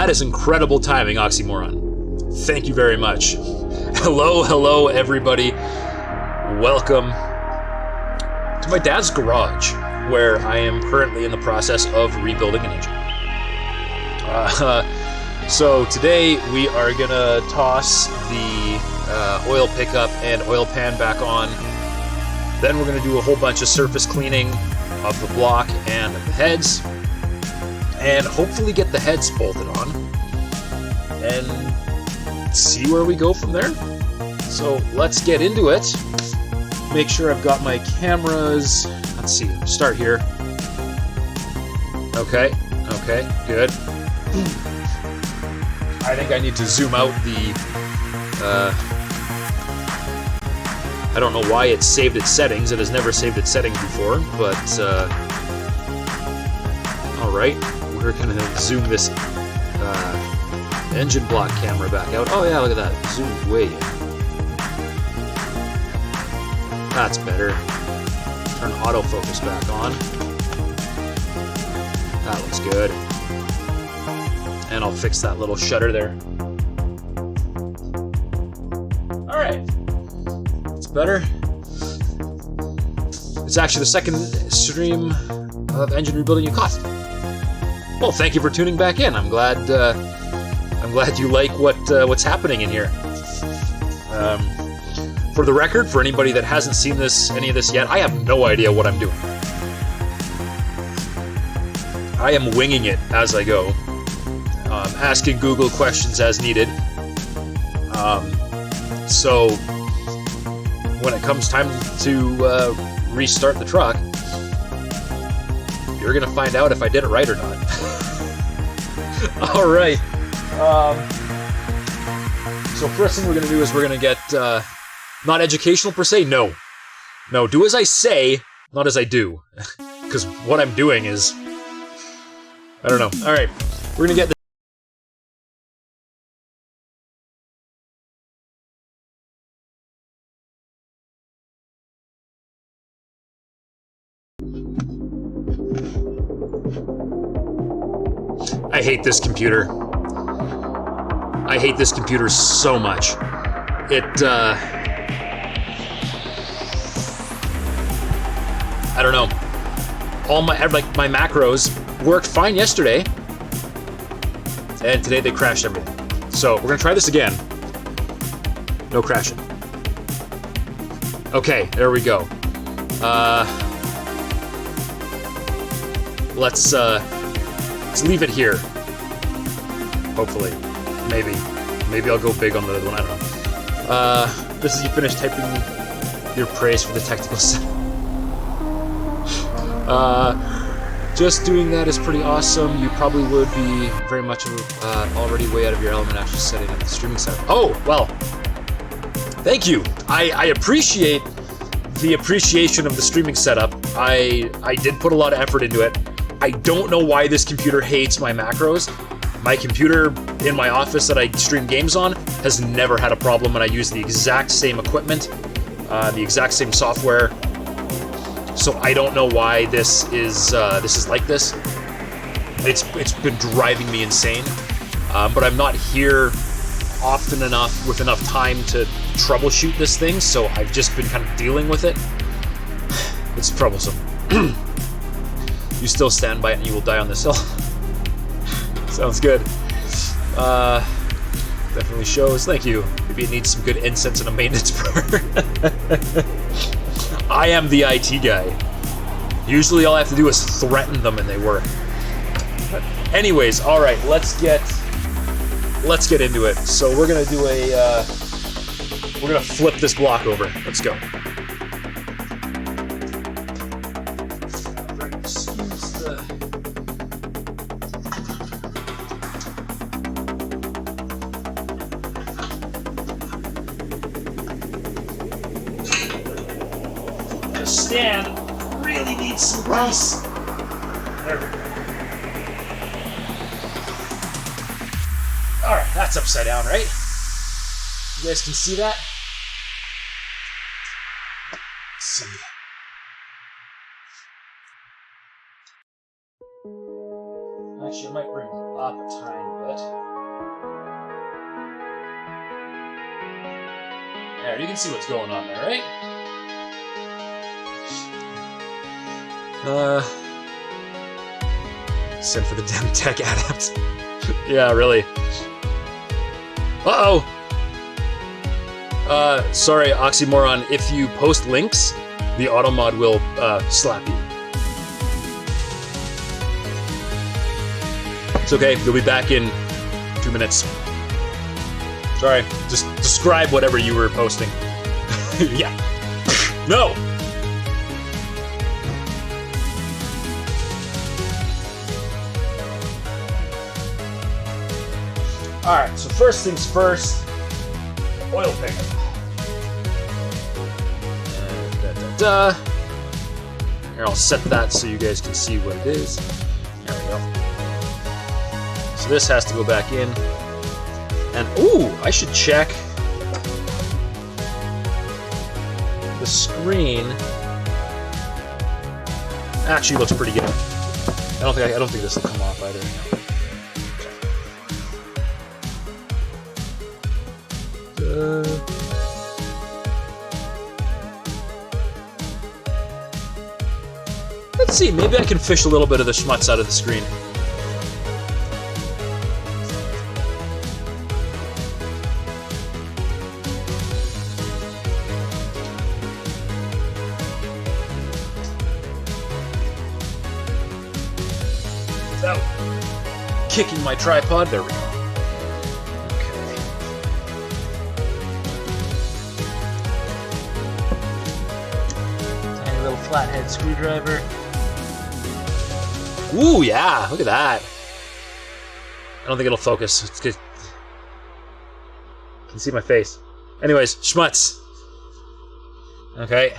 That is incredible timing, Oxymoron. Thank you very much. Hello, everybody. Welcome to my dad's garage, where I am currently in the process of rebuilding an engine. So today we are gonna toss the oil pickup and oil pan back on. Then we're gonna do a whole bunch of surface cleaning of the block and of the heads, and hopefully get the heads bolted on and see where we go from there. So let's get into it. Make sure I've got my cameras. Let's see, start here. Okay, good. I think I need to zoom out the, I don't know why it saved its settings. It has never saved its settings before, but, alright. We're gonna zoom this, engine block camera back out. Oh yeah, look at that. Zoomed way in. That's better. Turn autofocus back on. That looks good. And I'll fix that little shutter there. Alright. That's better. It's actually the second stream of engine rebuilding you caught. Well, thank you for tuning back in. I'm glad you like what's happening in here. For the record, for anybody that hasn't seen any of this yet, I have no idea what I'm doing. I am winging it as I go, asking Google questions as needed. So when it comes time to restart the truck, you're gonna find out if I did it right or not. All right. So first thing we're gonna do is we're gonna get. Not educational per se, no. No, do as I say, not as I do. Because what I'm doing is... I don't know. Alright, we're gonna get this... I hate this computer. I hate this computer so much. I don't know. All my macros worked fine yesterday, and today they crashed everything. So we're gonna try this again. No crashing. Okay, there we go. Let's leave it here. Hopefully, maybe I'll go big on the other one. I don't know. Just as you finish typing your praise for the technical stuff. Just doing that is pretty awesome. You probably would be very much already way out of your element actually setting up the streaming setup. Oh, well, thank you. I appreciate the appreciation of the streaming setup. I did put a lot of effort into it. I don't know why this computer hates my macros. My computer in my office that I stream games on has never had a problem, and I use the exact same equipment, the exact same software. So I don't know why this is like this. It's been driving me insane. But I'm not here often enough with enough time to troubleshoot this thing, so I've just been kind of dealing with it. It's troublesome. You still stand by it and you will die on this hill. Sounds good. Definitely shows. Thank you. Maybe it needs some good incense and a maintenance burner. I am the IT guy. Usually all I have to do is threaten them and they work. But anyways, all right, let's get into it. So we're gonna do we're gonna flip this block over. Let's go. Stand really needs some grease. There we go. Alright, that's upside down, right? You guys can see that? Let's see. Actually, I might bring it up a tiny bit. There, you can see what's going on there, right? Send for the damn tech adept. Yeah, really. Uh-oh! Sorry, Oxymoron, if you post links, the automod will, slap you. It's okay, you'll be back in 2 minutes. Sorry, just describe whatever you were posting. Yeah. No! Alright, so first things first, oil pickup. Here, I'll set that so you guys can see what it is. There we go. So this has to go back in. And, ooh, I should check the screen. Actually looks pretty good. I don't think this will come off either. Let's see, maybe I can fish a little bit of the schmutz out of the screen. Without kicking my tripod, there we go. Flathead screwdriver. Ooh, yeah, look at that. I don't think it'll focus. It's good. You can see my face. Anyways, schmutz. Okay.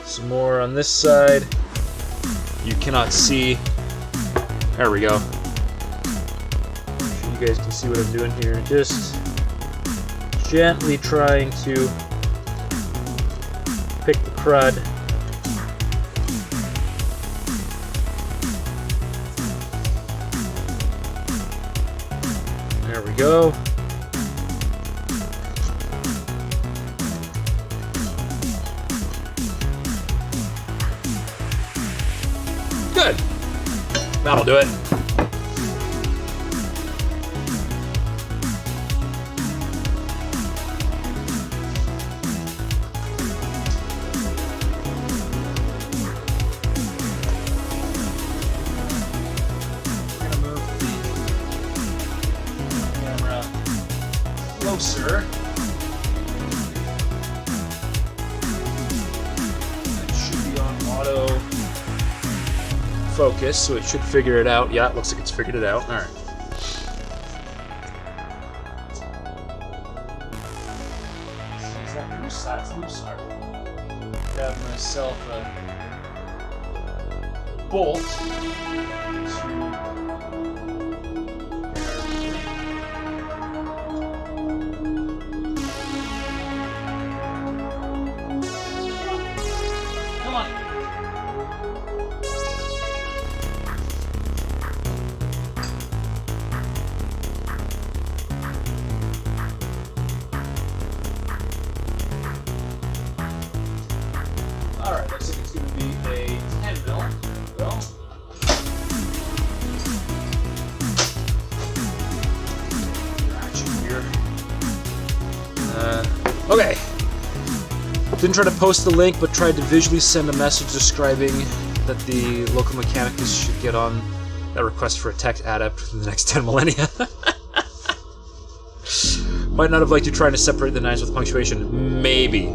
Some more on this side. You cannot see. There we go. You guys can see what I'm doing here. Just gently trying to pick the crud. There we go. Good. That'll do it. Closer. It should be on auto focus, so it should figure it out. Yeah, it looks like it's figured it out. Alright. Is that loose? That's loose. Alright. Grab myself a bolt Alright, looks like it's going to be a 10 mil. Well, action here. Okay. Didn't try to post the link, but tried to visually send a message describing that the local mechanicus should get on that request for a tech adept within the next 10 millennia. Might not have liked you trying to separate the nines with punctuation. Maybe.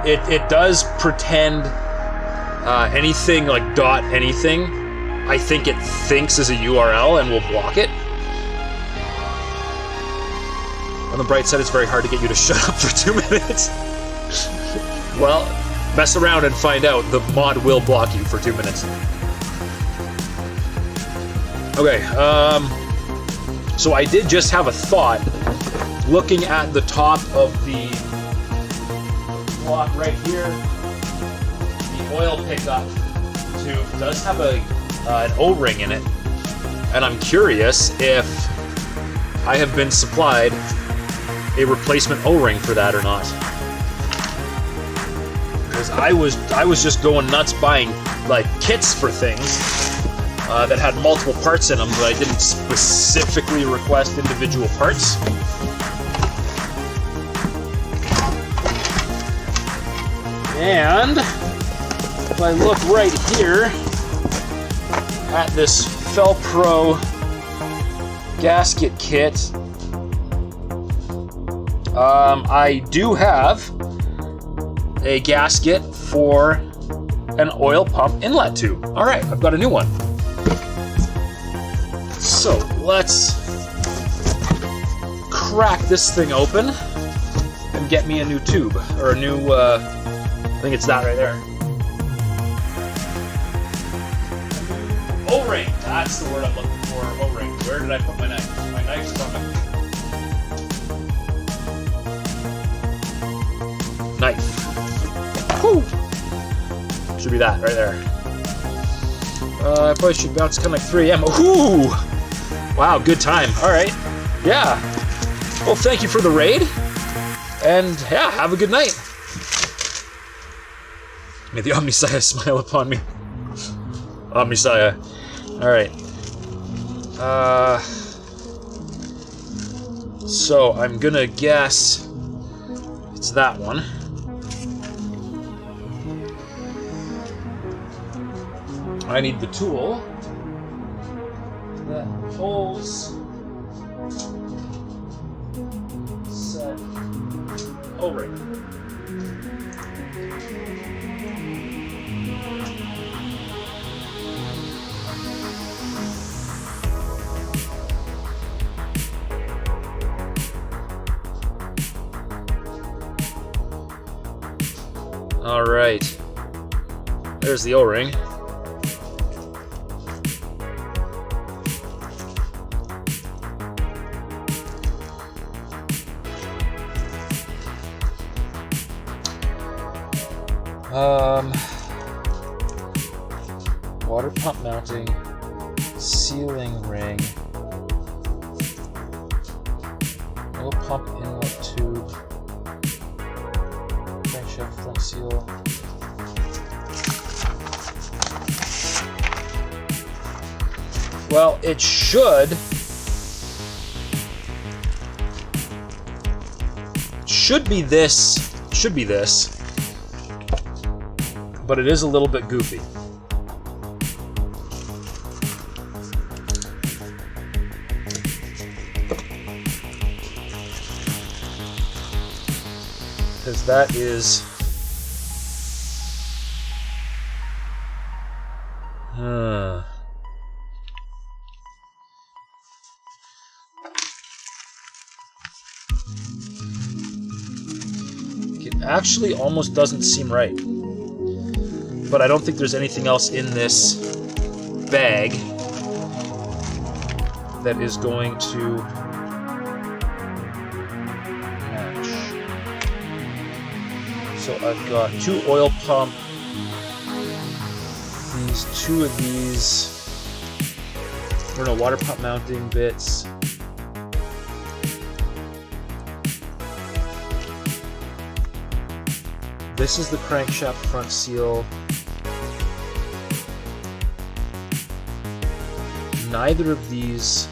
It does pretend anything like dot anything. I think it thinks is a URL and will block it. On the bright side, it's very hard to get you to shut up for 2 minutes. Well, mess around and find out. The mod will block you for 2 minutes. Okay, so I did just have a thought. Looking at the top of the block right here, the oil pickup tube does have an O-ring in it. And I'm curious if I have been supplied a replacement O-ring for that or not. Because I was just going nuts buying like kits for things that had multiple parts in them, but I didn't specifically request individual parts. And if I look right here at this Felpro gasket kit, I do have a gasket for an oil pump inlet tube. All right, I've got a new one. So let's crack this thing open and get me a new tube, or a new, I think it's that right there. O-ring, that's the word I'm looking for, O-ring. Where did I put my knife? My knife's on my... Knife. Whew. Should be that right there. I probably should bounce kind of like 3 AM. Ooh! Wow, good time. Alright. Yeah. Well, thank you for the raid. And yeah, have a good night. May the Omniscience smile upon me. Omniscience. Alright. So I'm gonna guess it's that one. I need the tool that pulls said O-ring. All right, there's the O-ring. Water pump mounting, sealing ring, oil pump inlet tube, crankshaft front seal. Well, it should be this. Should be this. But it is a little bit goofy. Because that is... It actually almost doesn't seem right. But I don't think there's anything else in this bag that is going to match. So I've got 2 oil pump, these 2 of these, or no, water pump mounting bits. This is the crankshaft front seal. Neither of these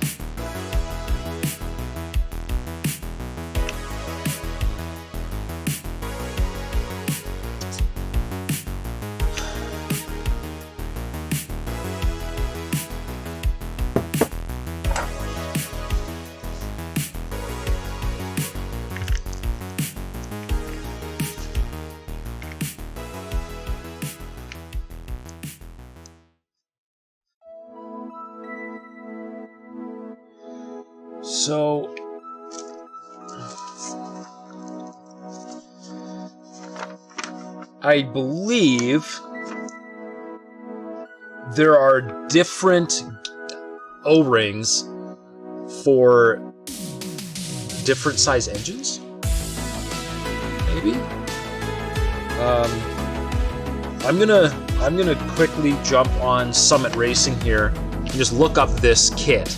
So I believe there are different O-rings for different size engines. Maybe. I'm gonna quickly jump on Summit Racing here and just look up this kit.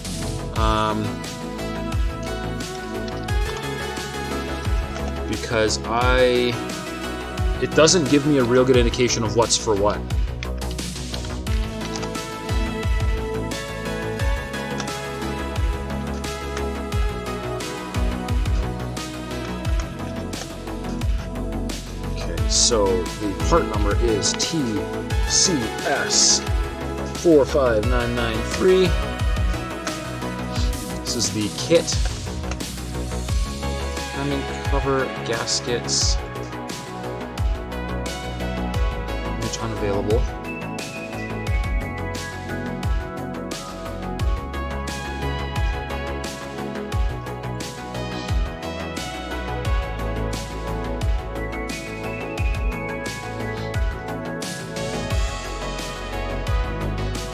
because it doesn't give me a real good indication of what's for what. So the part number is TCS45993. This is the kit. Timing cover, gaskets. Image unavailable.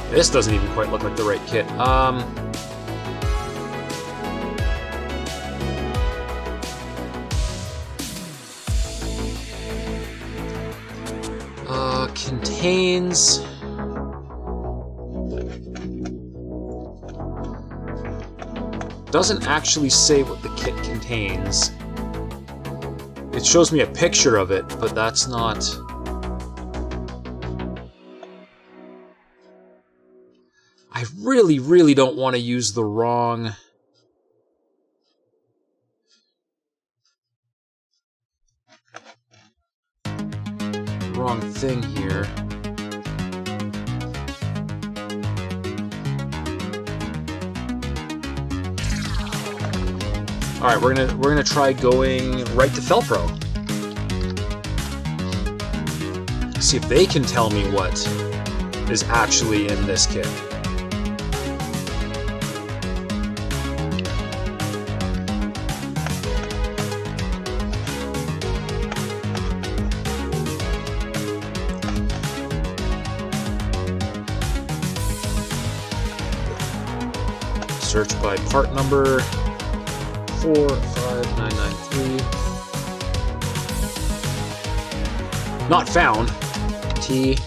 This doesn't even quite look like the right kit. Contains... Doesn't actually say what the kit contains. It shows me a picture of it, but that's not... I really, really don't want to use the wrong thing here. All right, we're gonna try going right to Felpro. See if they can tell me what is actually in this kit. Search by part number 45993. Not found. TCS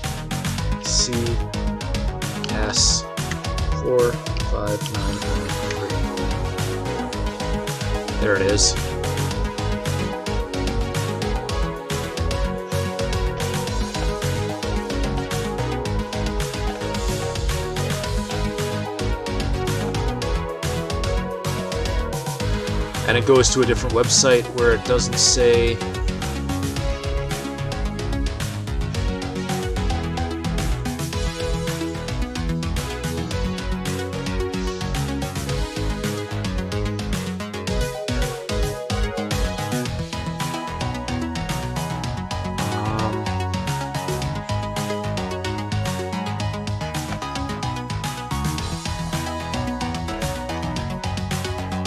45993. There it is. And it goes to a different website where it doesn't say.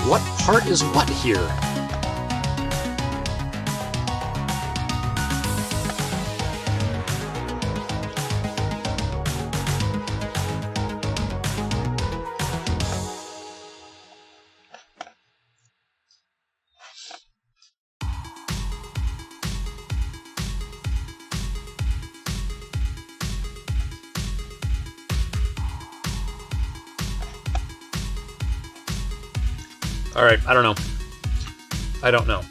What part is what here? All right, I don't know. I don't know.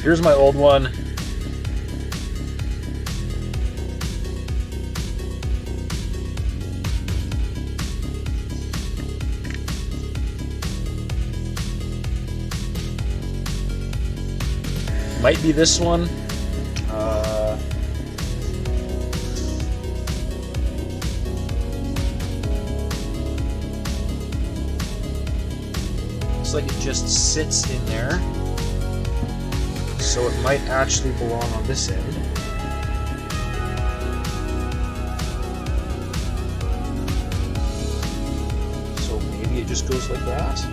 Here's my old one. Might be this one. Looks like it just sits in there. So it might actually belong on this end. So maybe it just goes like that.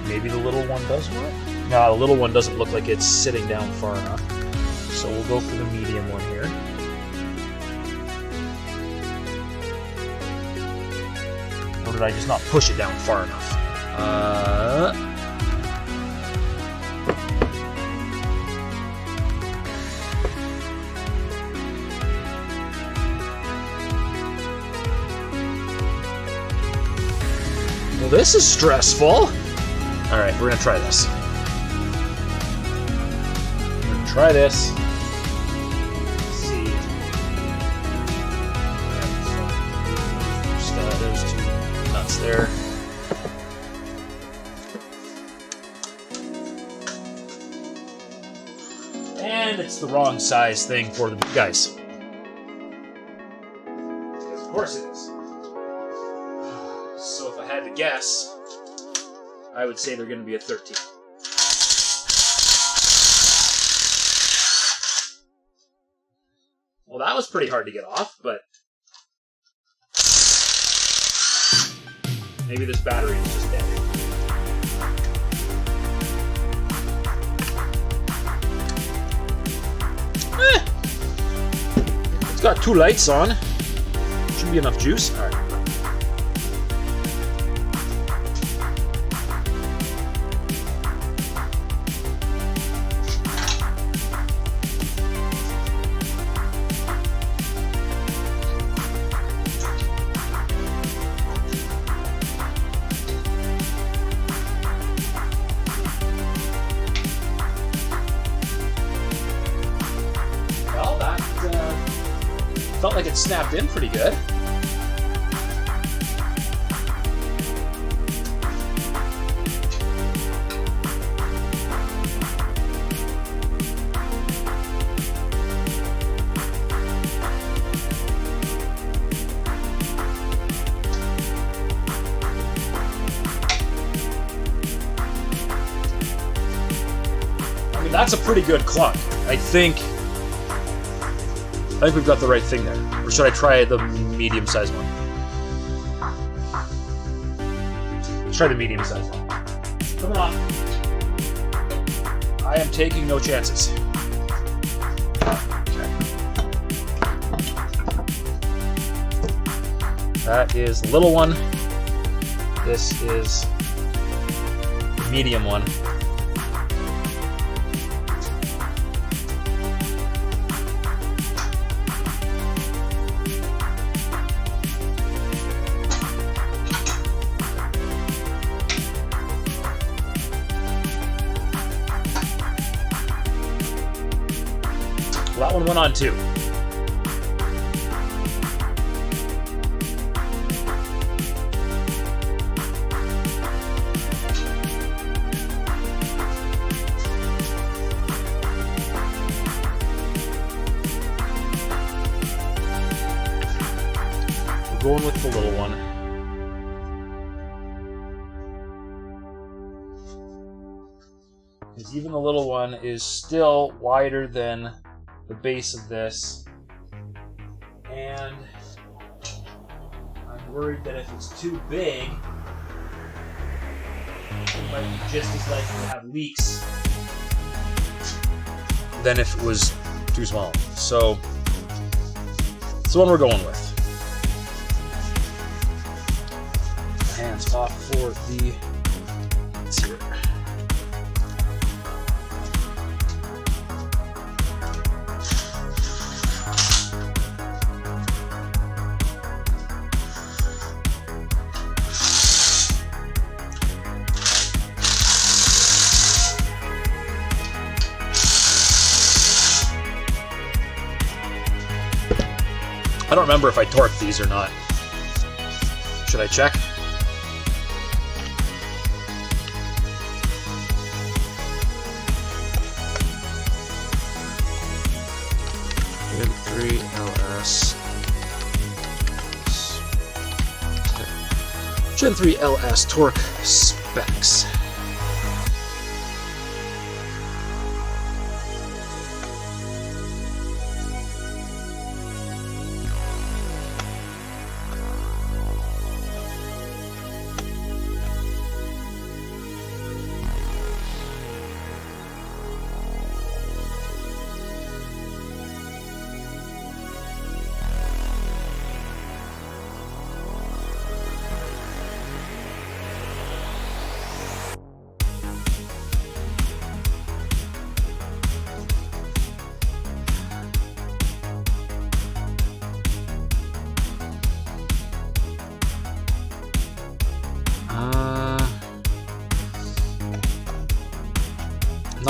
Maybe the little one does work? No, the little one doesn't look like it's sitting down far enough. So we'll go for the medium one here. Or did I just not push it down far enough? this is stressful. All right, we're gonna try this. We're gonna try this. Let's see. All right, so there's two nuts there. And it's the wrong size thing for the big guys. Because of course it is. So if I had to guess, I would say they're going to be a 13. Well, that was pretty hard to get off, but maybe this battery is just dead. It's got 2 lights on. Should be enough juice. All right. Well, that felt like it snapped in pretty good. I mean, that's a pretty good clunk. I think we've got the right thing there. Or should I try the medium-sized one? Let's try the medium-sized one. Come on. I am taking no chances. Okay. That is the little one. This is the medium one. That one went on too. We're going with the little one. Because even the little one is still wider than the base of this, and I'm worried that if it's too big, it might be just as likely to have leaks than if it was too small. So it's the one we're going with. Hands off for the, let's see here. I don't remember if I torqued these or not. Should I check? Gen 3 LS. Gen 3 LS torque specs.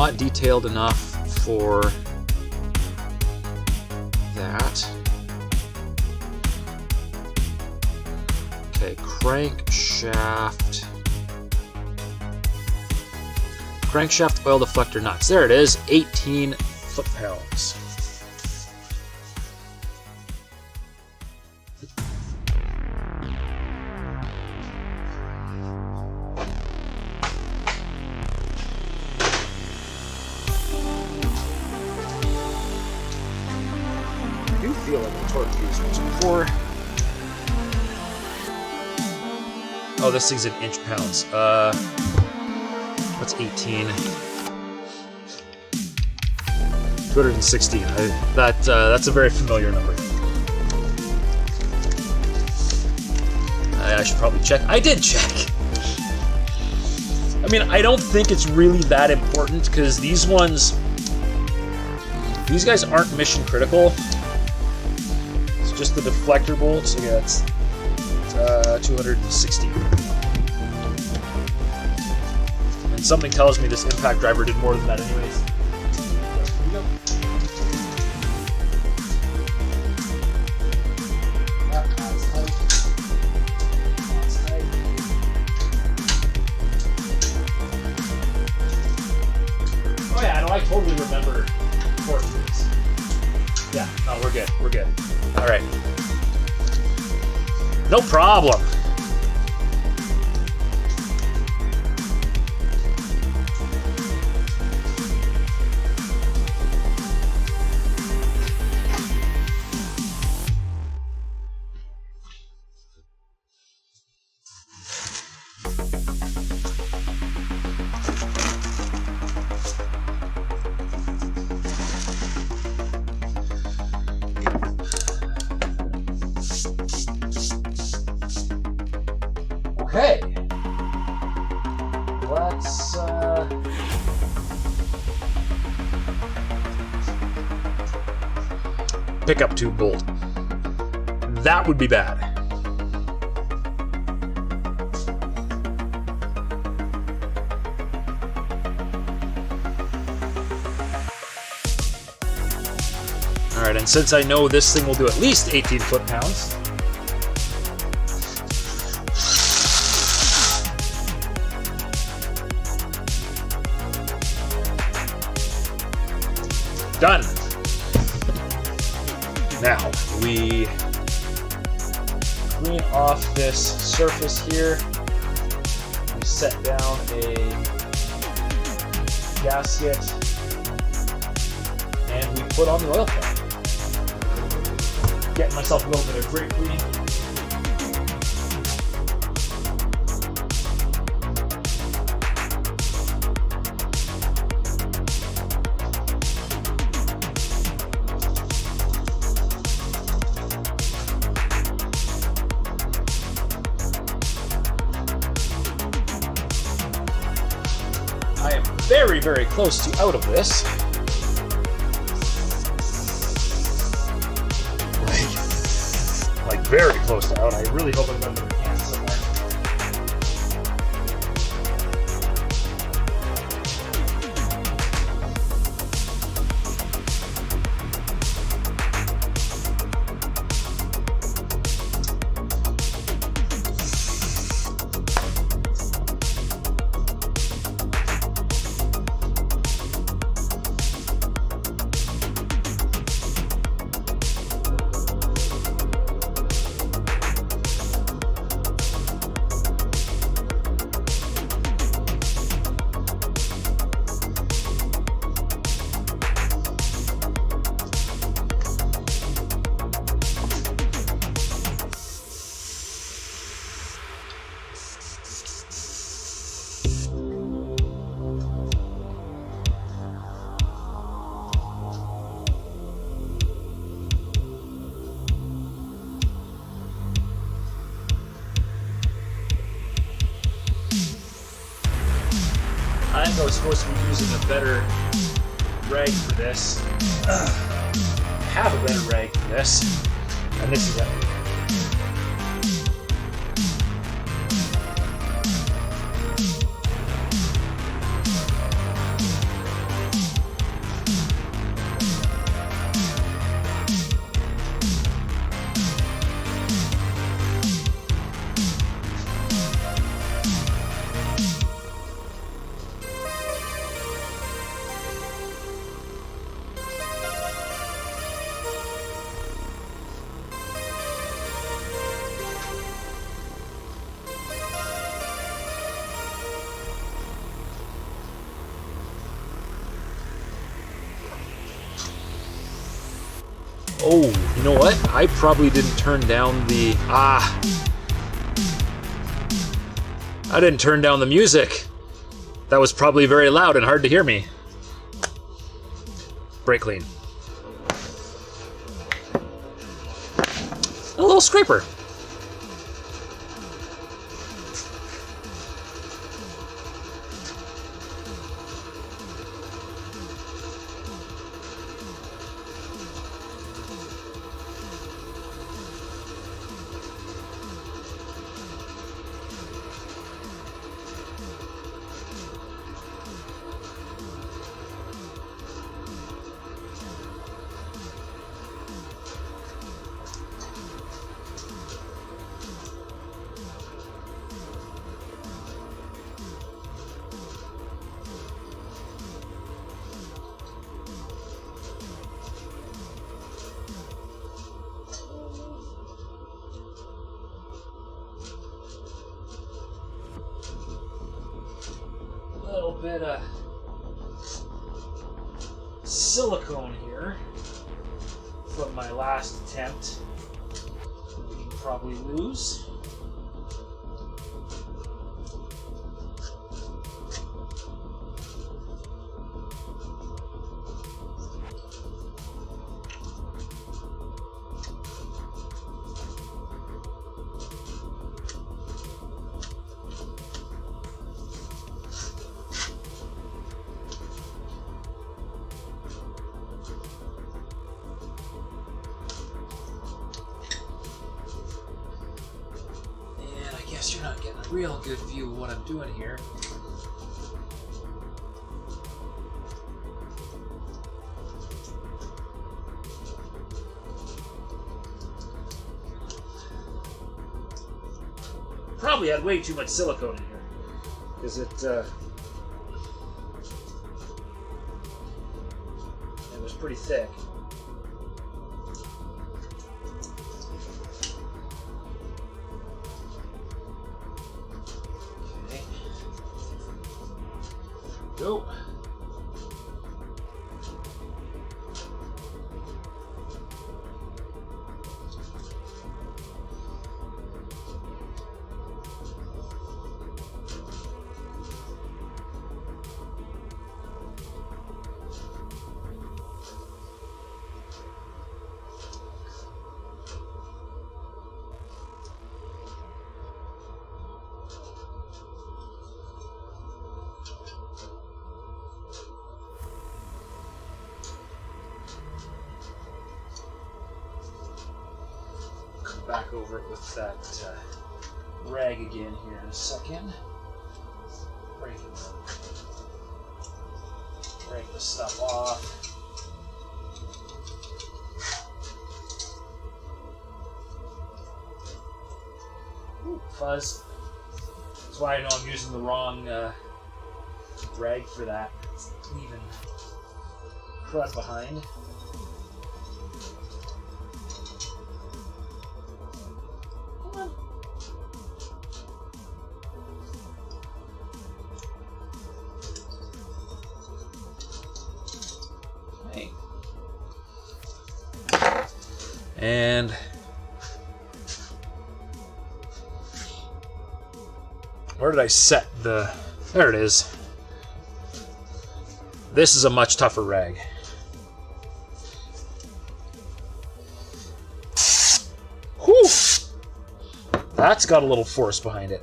not detailed enough for that. Okay, crankshaft. Crankshaft oil deflector nuts. There it is, 18 foot-pounds. I do feel like I torqued these ones before. Oh, this thing's in inch pounds. What's 18? 216. That's a very familiar number. I should probably check. I did check. I mean, I don't think it's really that important because these guys aren't mission critical. It's just the deflector bolts. So yeah, it's 260. And something tells me this impact driver did more than that anyways. Oh yeah, no, I totally remember torquing these. Yeah, no, we're good. We're good. All right. No problem. Okay, let's pickup tube bolt. That would be bad. All right, and since I know this thing will do at least 18 foot-pounds, done. Now we clean off this surface here. We set down a gasket and we put on the oil pan. Getting myself a little bit of brake cleaning. I am very, very close to out of this. Like very close to out. I really hope I'm going to the can somewhere. I think I was supposed to be using a better rag for this. I have a better rag for this, and this is it. You know what? I probably didn't turn down the... I didn't turn down the music. That was probably very loud and hard to hear me. Brake clean. A little scraper. Bit of silicone here from my last attempt. We can probably lose. You're not getting a real good view of what I'm doing here. Probably had way too much silicone in here because it was pretty thick. Go. Back over it with that rag again here in a second. Break the stuff off. Ooh, fuzz. That's why I know I'm using the wrong rag for that. It's leaving crud behind. And where did I set the... There it is. This is a much tougher rag. Whew! That's got a little force behind it.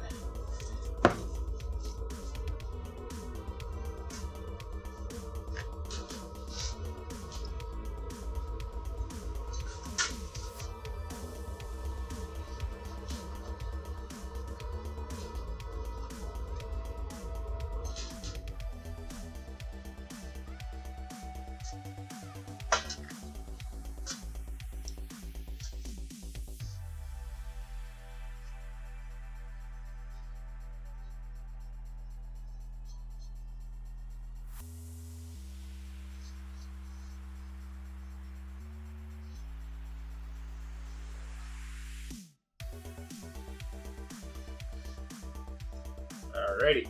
Alrighty.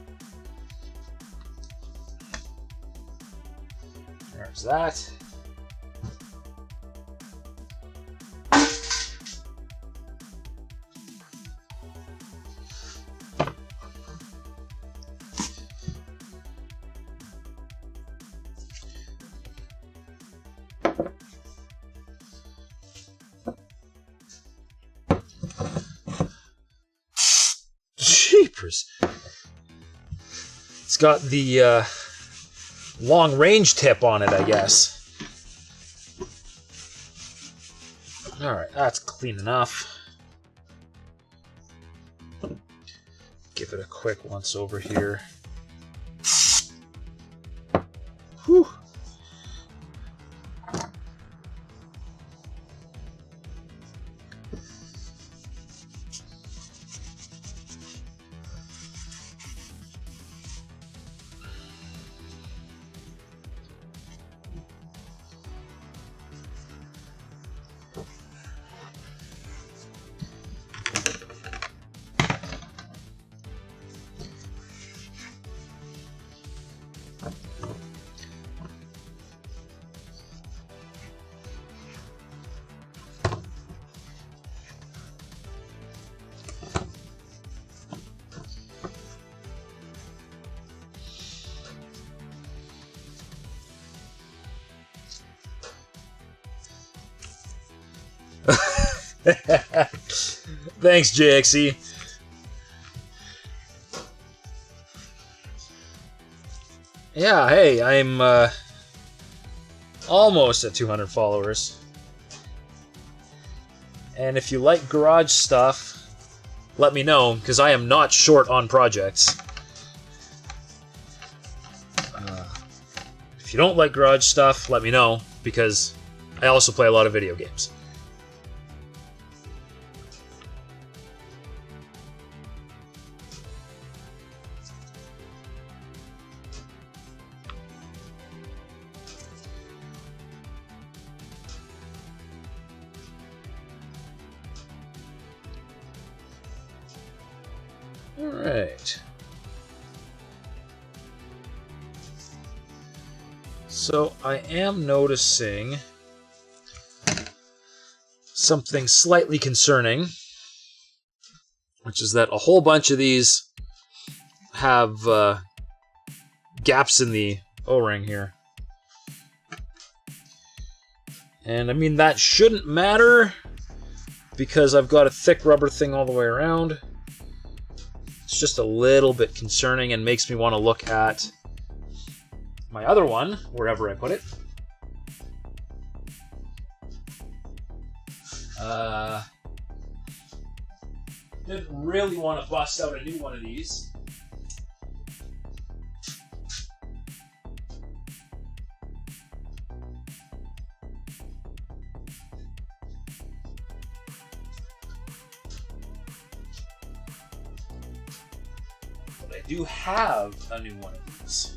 There's that. followers. It's got the long range tip on it, I guess. Alright, that's clean enough. Give it a quick once over here. Whew. Thanks, JXE. Yeah, hey, I'm almost at 200 followers. And if you like garage stuff, let me know, because I am not short on projects. If you don't like garage stuff, let me know, because I also play a lot of video games. Alright. So I am noticing something slightly concerning, which is that a whole bunch of these have gaps in the O-ring here. And I mean, that shouldn't matter because I've got a thick rubber thing all the way around. It's just a little bit concerning and makes me want to look at my other one, wherever I put it. Didn't really want to bust out a new one of these. But I do have a new one of these.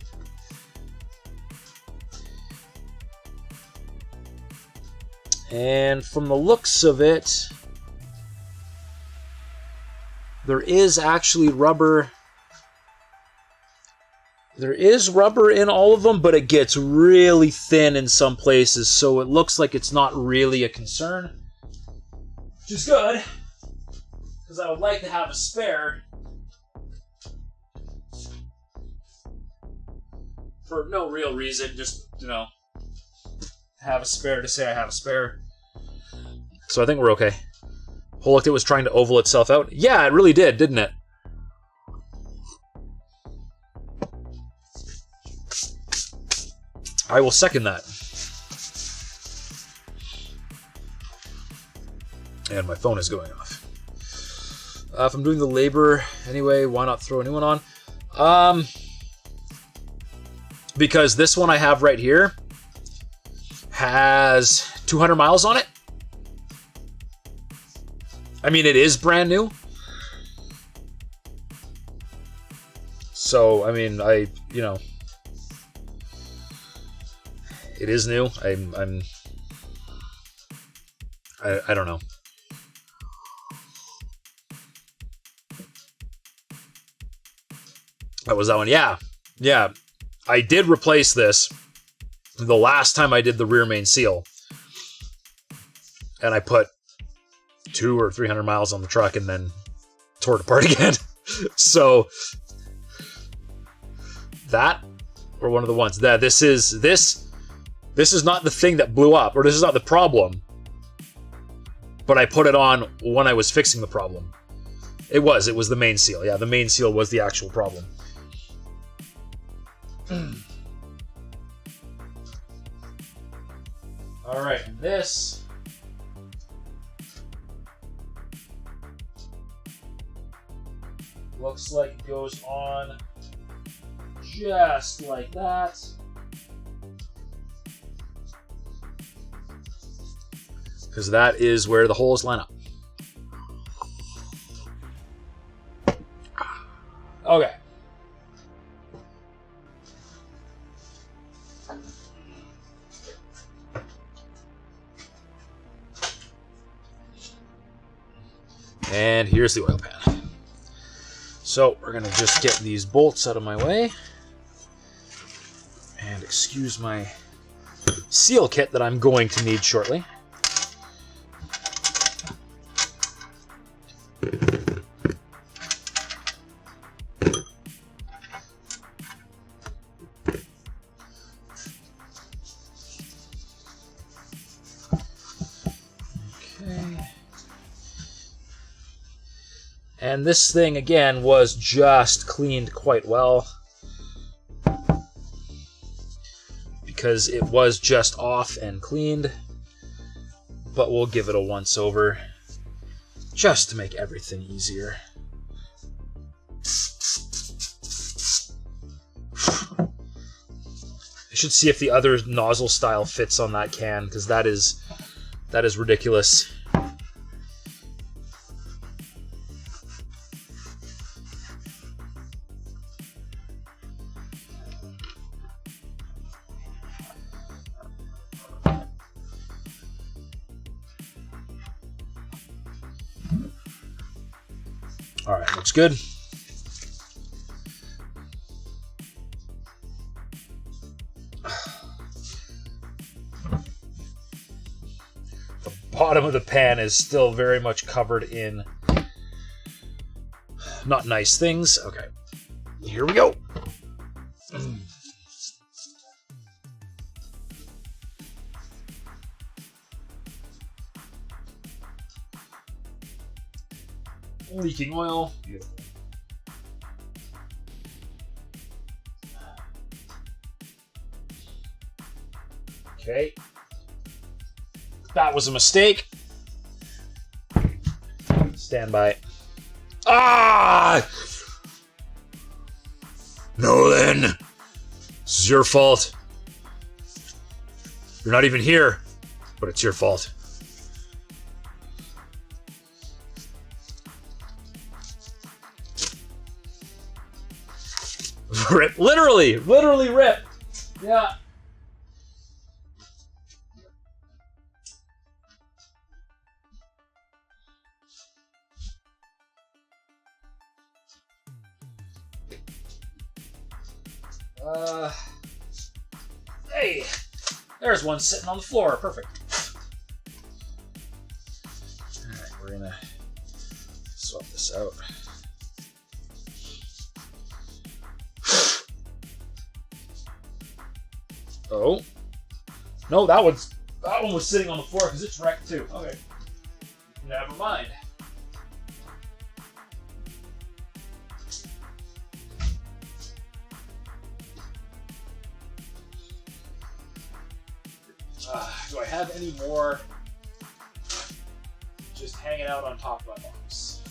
And from the looks of it, there is actually rubber. There is rubber in all of them, but it gets really thin in some places, so it looks like it's not really a concern. Which is good, because I would like to have a spare. For no real reason, just, you know, have a spare to say I have a spare. So I think we're okay. Oh, look, it was trying to oval itself out. Yeah, it really did, didn't it? I will second that. And my phone is going off. If I'm doing the labor anyway, why not throw a new one on? Because this one I have right here has 200 miles on it. I mean, it is brand new. So, I mean, you know, it is new. I don't know. That was that one. Yeah. Yeah. I did replace this the last time I did the rear main seal. And I put 200 or 300 miles on the truck and then tore it apart again. So that, or one of the ones that this is not the thing that blew up, or this is not the problem, but I put it on when I was fixing the problem. It was the main seal. Yeah, the main seal was the actual problem. Alright, and this looks like it goes on just like that. Because that is where the holes line up. Okay. And here's the oil pan. So we're going to just get these bolts out of my way. And excuse my seal kit that I'm going to need shortly. And this thing, again, was just cleaned quite well. Because it was just off and cleaned. But we'll give it a once-over, just to make everything easier. I should see if the other nozzle style fits on that can, because that is ridiculous. All right, looks good. The bottom of the pan is still very much covered in not nice things. Okay, here we go. Leaking oil. Beautiful. Okay. That was a mistake. Stand by. Ah! Nolan! This is your fault. You're not even here, but it's your fault. Rip. Literally rip. Yeah. Hey, there's one sitting on the floor. Perfect. All right, we're gonna swap this out. Oh. No, that one was sitting on the floor because it's wrecked too. Okay. Never mind. Do I have any more just hanging out on top of my box?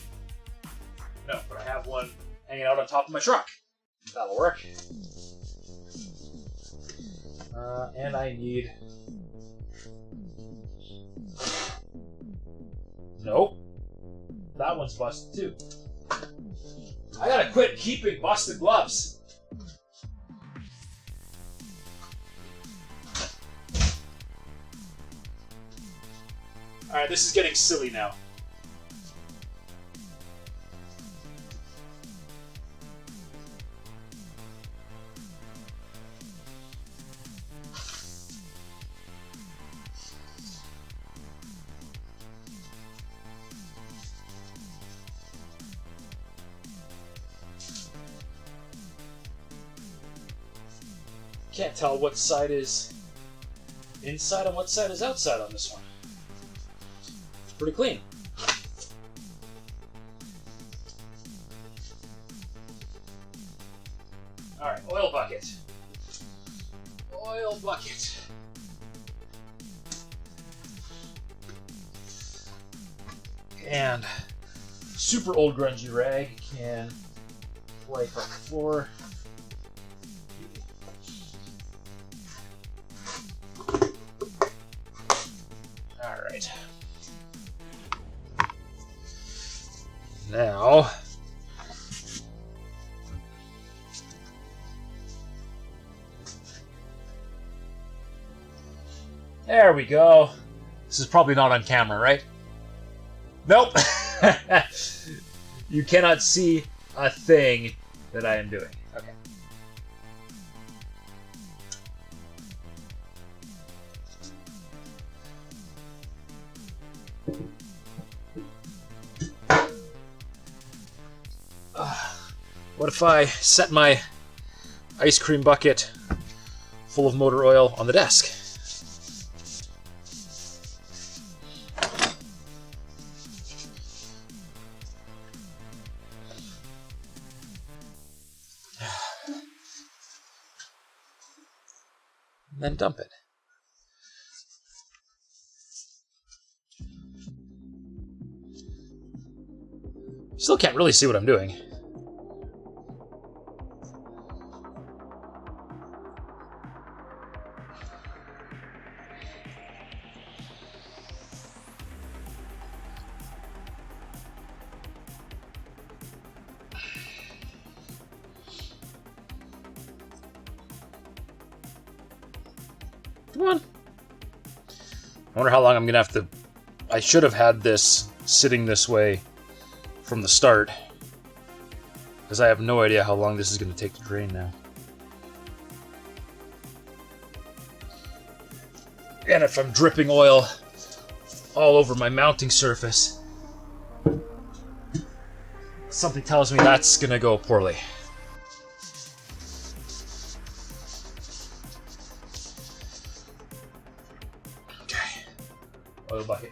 No, but I have one hanging out on top of my truck. That'll work. And I need... Nope. That one's busted too. I gotta quit keeping busted gloves. Alright, this is getting silly now. Can't tell what side is inside and what side is outside on this one. It's pretty clean. oil bucket. And super old grungy rag can wipe up the floor. All right. Now, there we go. This is probably not on camera, right? Nope. You cannot see a thing that I am doing. Okay. What if I set my ice cream bucket full of motor oil on the desk? And then dump it. Still can't really see what I'm doing. Come on. I wonder how long I'm gonna have to... I should have had this sitting this way from the start, because I have no idea how long this is gonna take to drain now. And if I'm dripping oil all over my mounting surface, something tells me that's gonna go poorly. Oil bucket.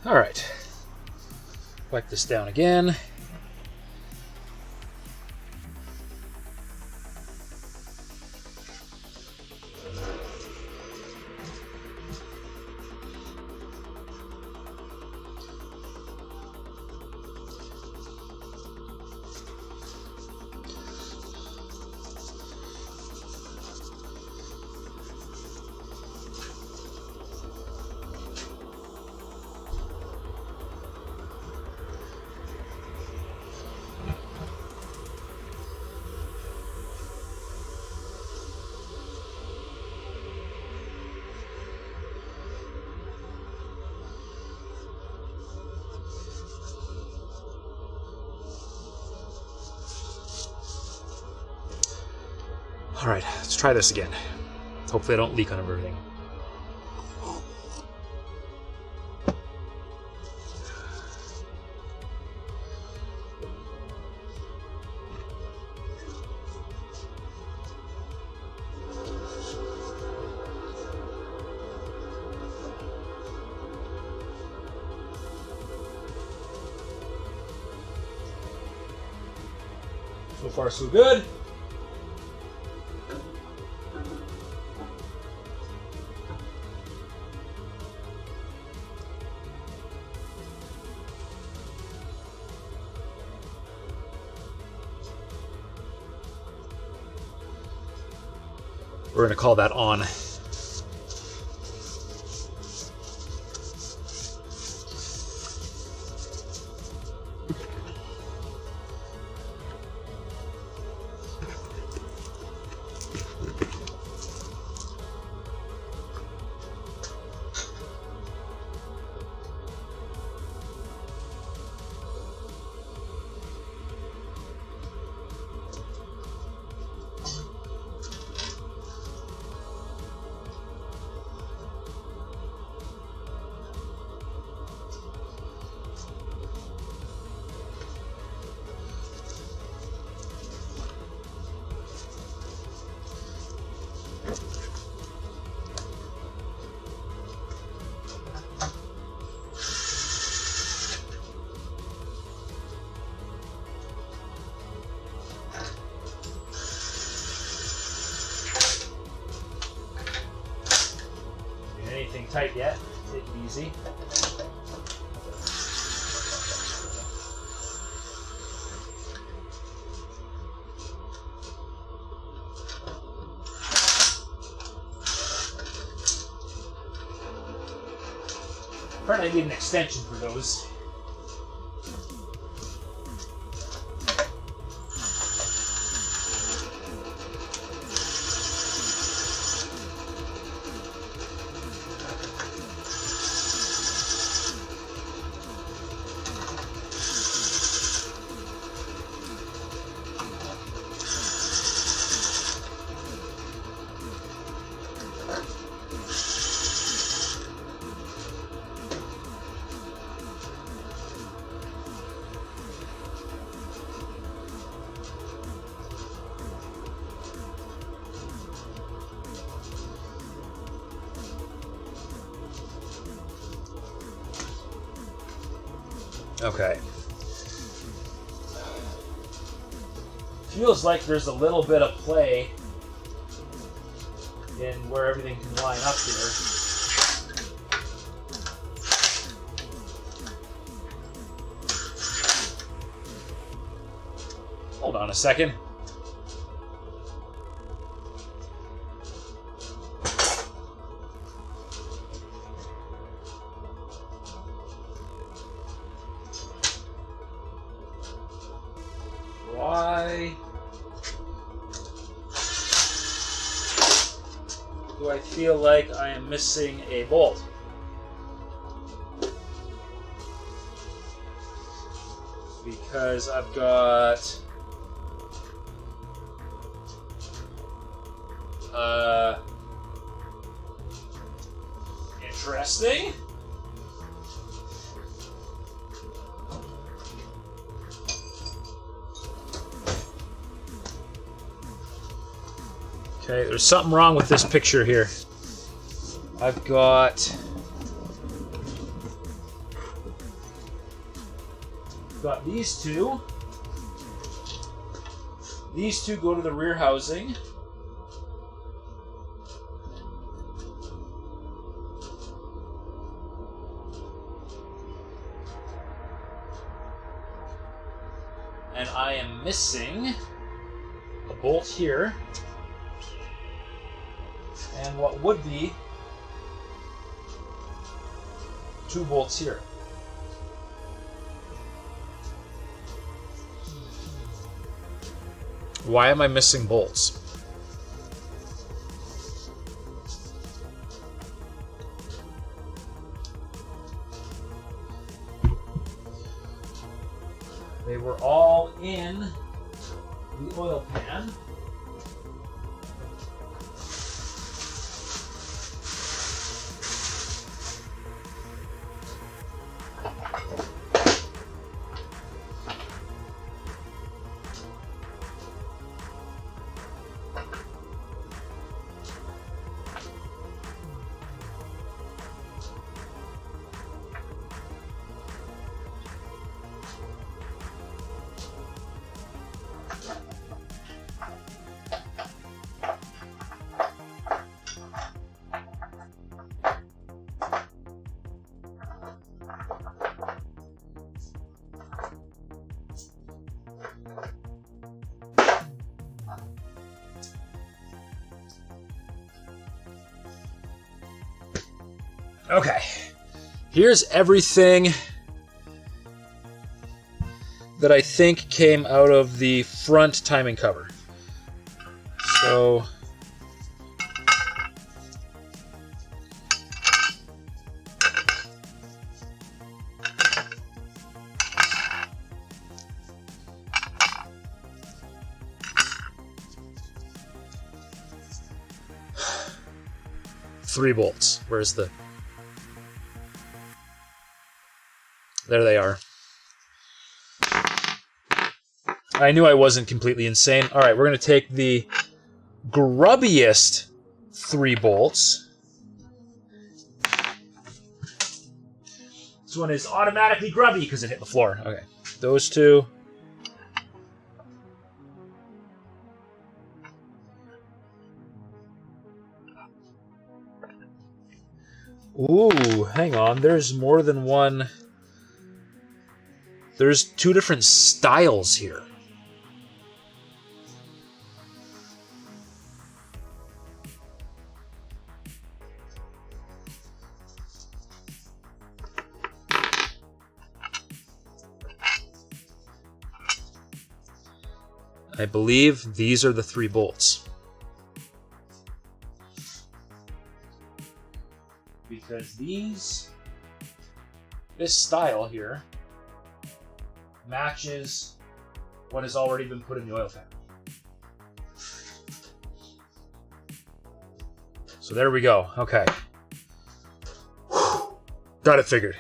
All right, wipe this down again. All right, let's try this again. Hopefully I don't leak on everything. So far, so good. We're going to call that on. tight yet. Take it easy. Apparently I need an extension for those. Okay. Feels like there's a little bit of play in where everything can line up here. Hold on a second. Why do I feel like I am missing a bolt? Because I've got interesting. Okay, there's something wrong with this picture here. I've got these two. These two go to the rear housing. And I am missing a bolt here. And what would be 2 bolts here. Why am I missing bolts? They were all in the oil pan. Okay, here's everything that I think came out of the front timing cover. So three bolts. Where's the... There they are. I knew I wasn't completely insane. All right, we're going to take the grubbiest 3 bolts. This one is automatically grubby because it hit the floor. Okay, those 2. Ooh, hang on. There's more than one. There's two different styles here. I believe these are the 3 bolts. Because this style here matches what has already been put in the oil pan. So there we go. Okay. Got it figured.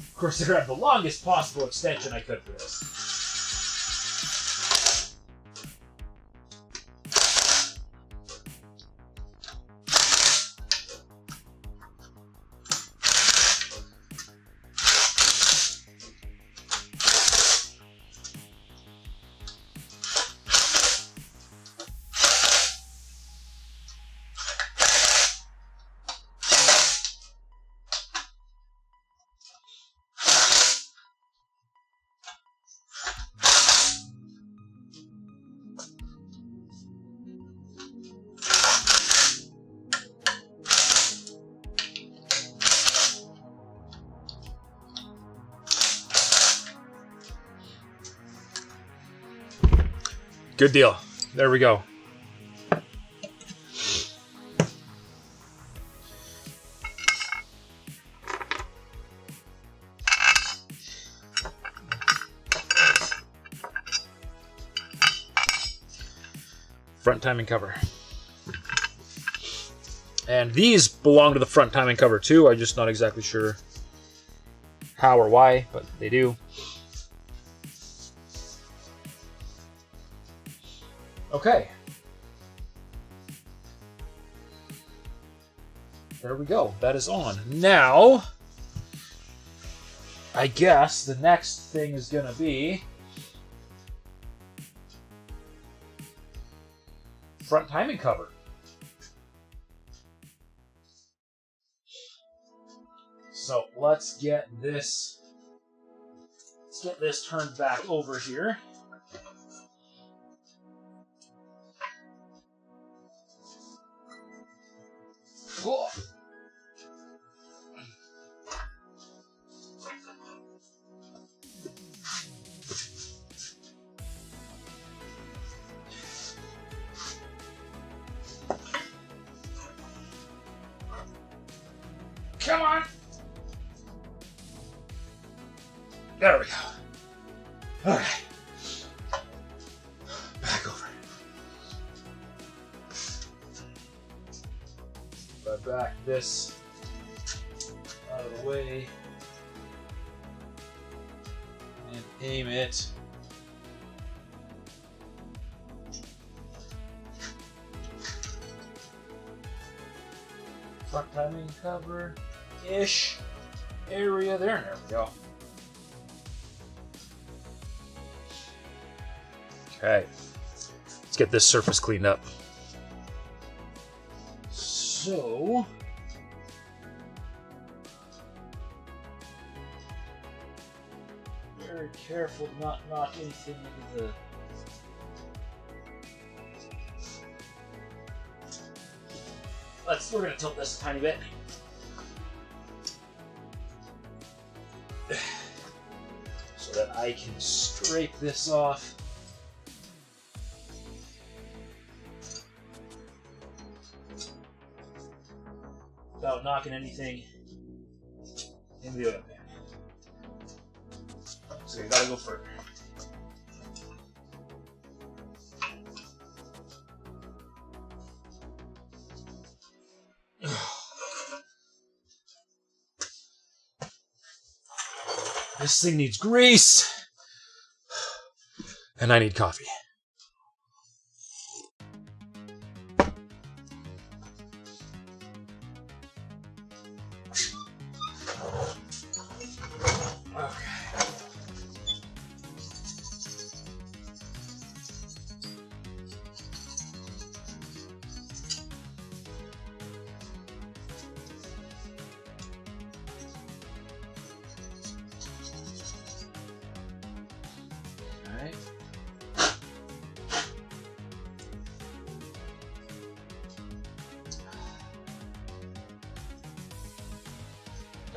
Of course, I grabbed the longest possible extension I could for this. Good deal. There we go. Front timing cover. And these belong to the front timing cover too. I'm just not exactly sure how or why, but they do. Okay. There we go. That is on. Now, I guess the next thing is going to be front timing cover. So let's get this turned back over here. Cool. Come on. There we go. Okay. Back over. Back this out of the way and aim it front timing cover ish area there, and there we go. Okay, let's get this surface cleaned up. So, very careful to not knock anything into the we're gonna tilt this a tiny bit. So that I can scrape this off. Without knocking anything into the oil pan. So you gotta go further. This thing needs grease, and I need coffee.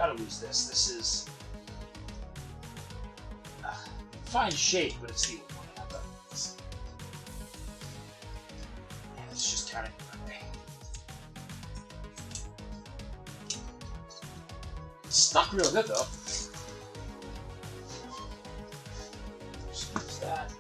Gotta lose this. This is fine shape, but it's the one I thought it was. And it's just kind of stuck real good though. Just use that.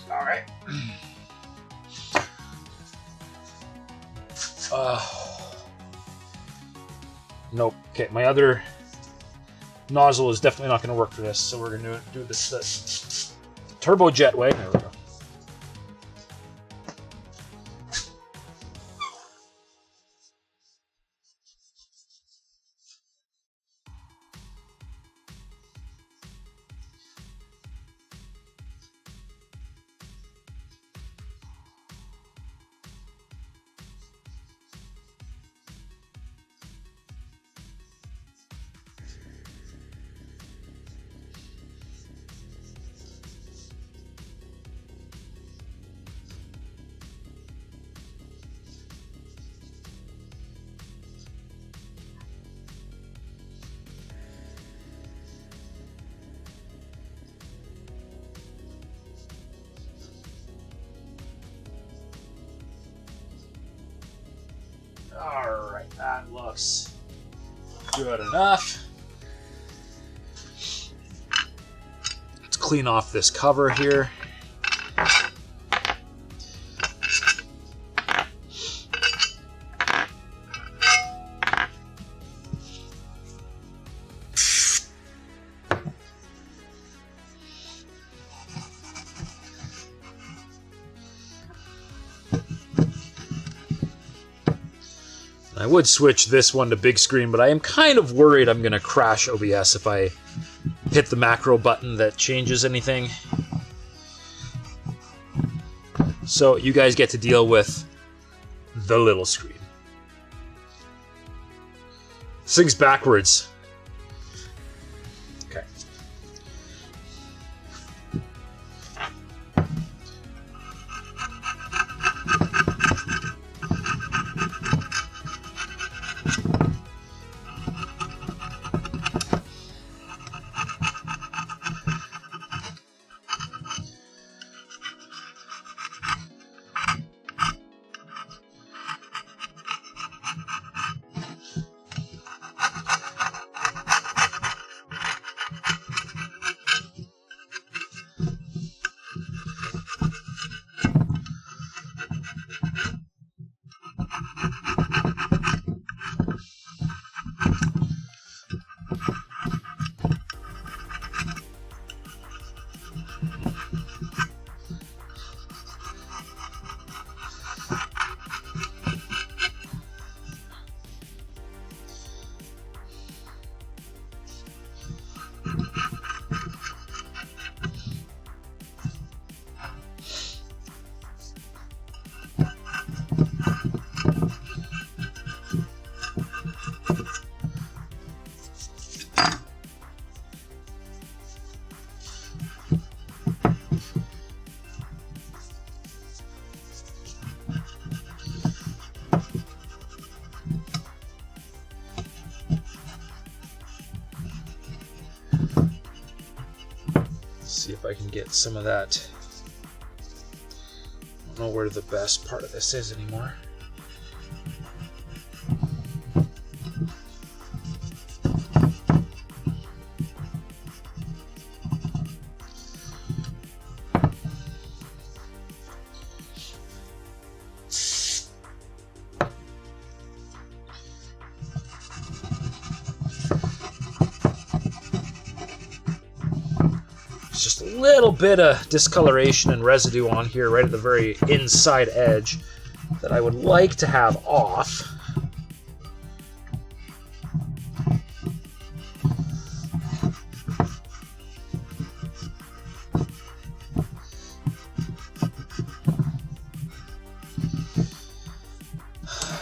All right. Nope. Okay, my other nozzle is definitely not going to work for this, so we're going to do this the turbojet way. There we go. All right, that looks good enough. Let's clean off this cover here. I would switch this one to big screen, but I am kind of worried I'm going to crash OBS if I hit the macro button that changes anything. So you guys get to deal with the little screen. This thing's backwards. Okay. See if I can get some of that. I don't know where the best part of this is anymore. Just a little bit of discoloration and residue on here right at the very inside edge that I would like to have off.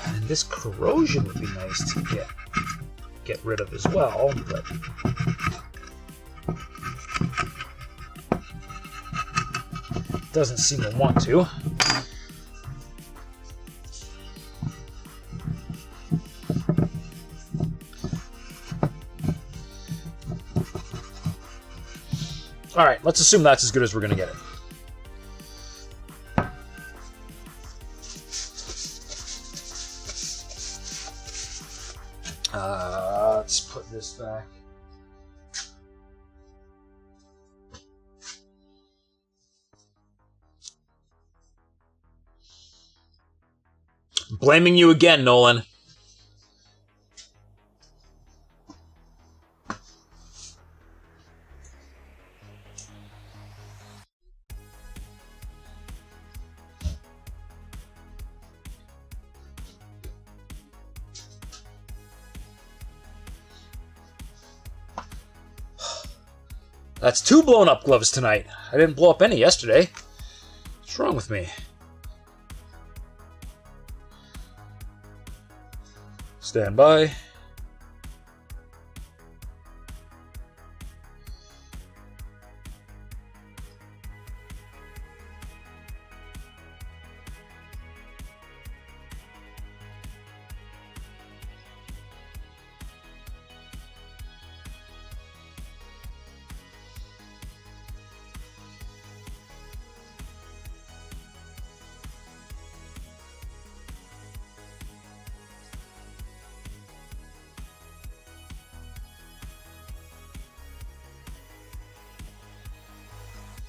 And this corrosion would be nice to get rid of as well, but doesn't seem to want to. All right, let's assume that's as good as we're going to get it. Let's put this back. Blaming you again, Nolan. That's 2 blown up gloves tonight. I didn't blow up any yesterday. What's wrong with me? Stand by.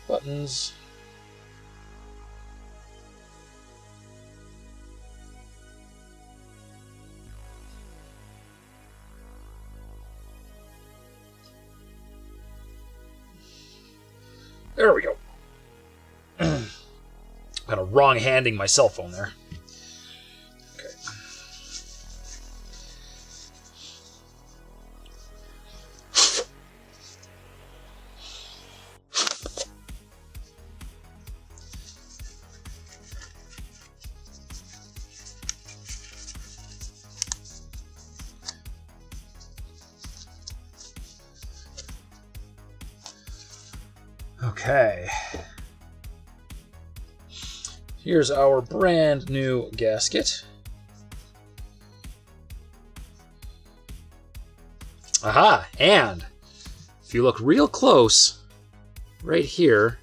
Buttons. There we go. Kind of wrong-handing my cell phone there. Okay. Okay. Here's our brand new gasket. Aha! And if you look real close, right here,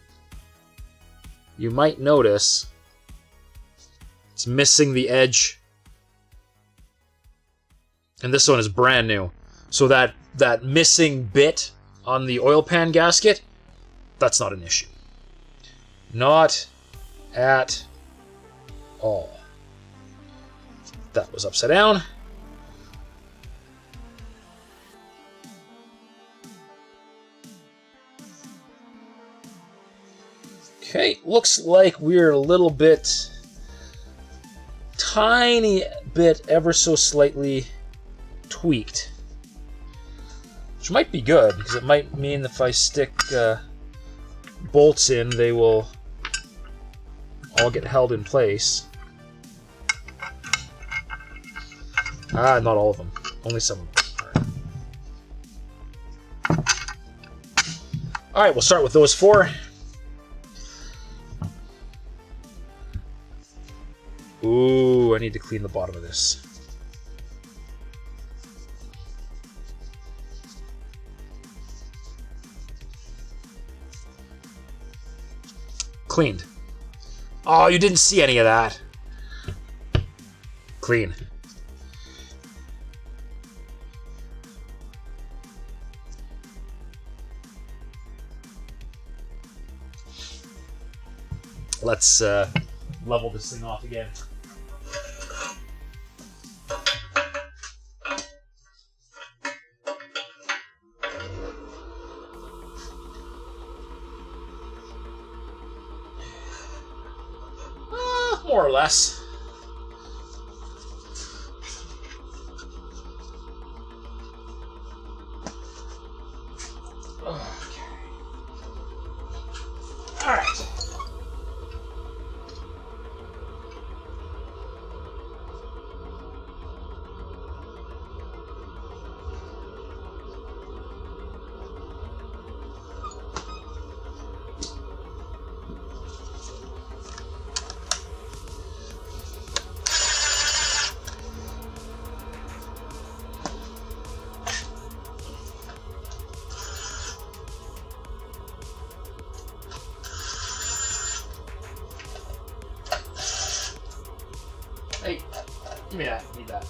you might notice it's missing the edge. And this one is brand new. So that missing bit on the oil pan gasket, that's not an issue. Not at all. That was upside down. Okay, looks like we're a little bit, tiny bit, ever so slightly tweaked. Which might be good, because it might mean if I stick bolts in, they will all get held in place. Ah, not all of them. Only some of them. Alright, we'll start with those 4. Ooh, I need to clean the bottom of this. Cleaned. Oh, you didn't see any of that. Clean. Let's level this thing off again. More or less. Give me that. Need that.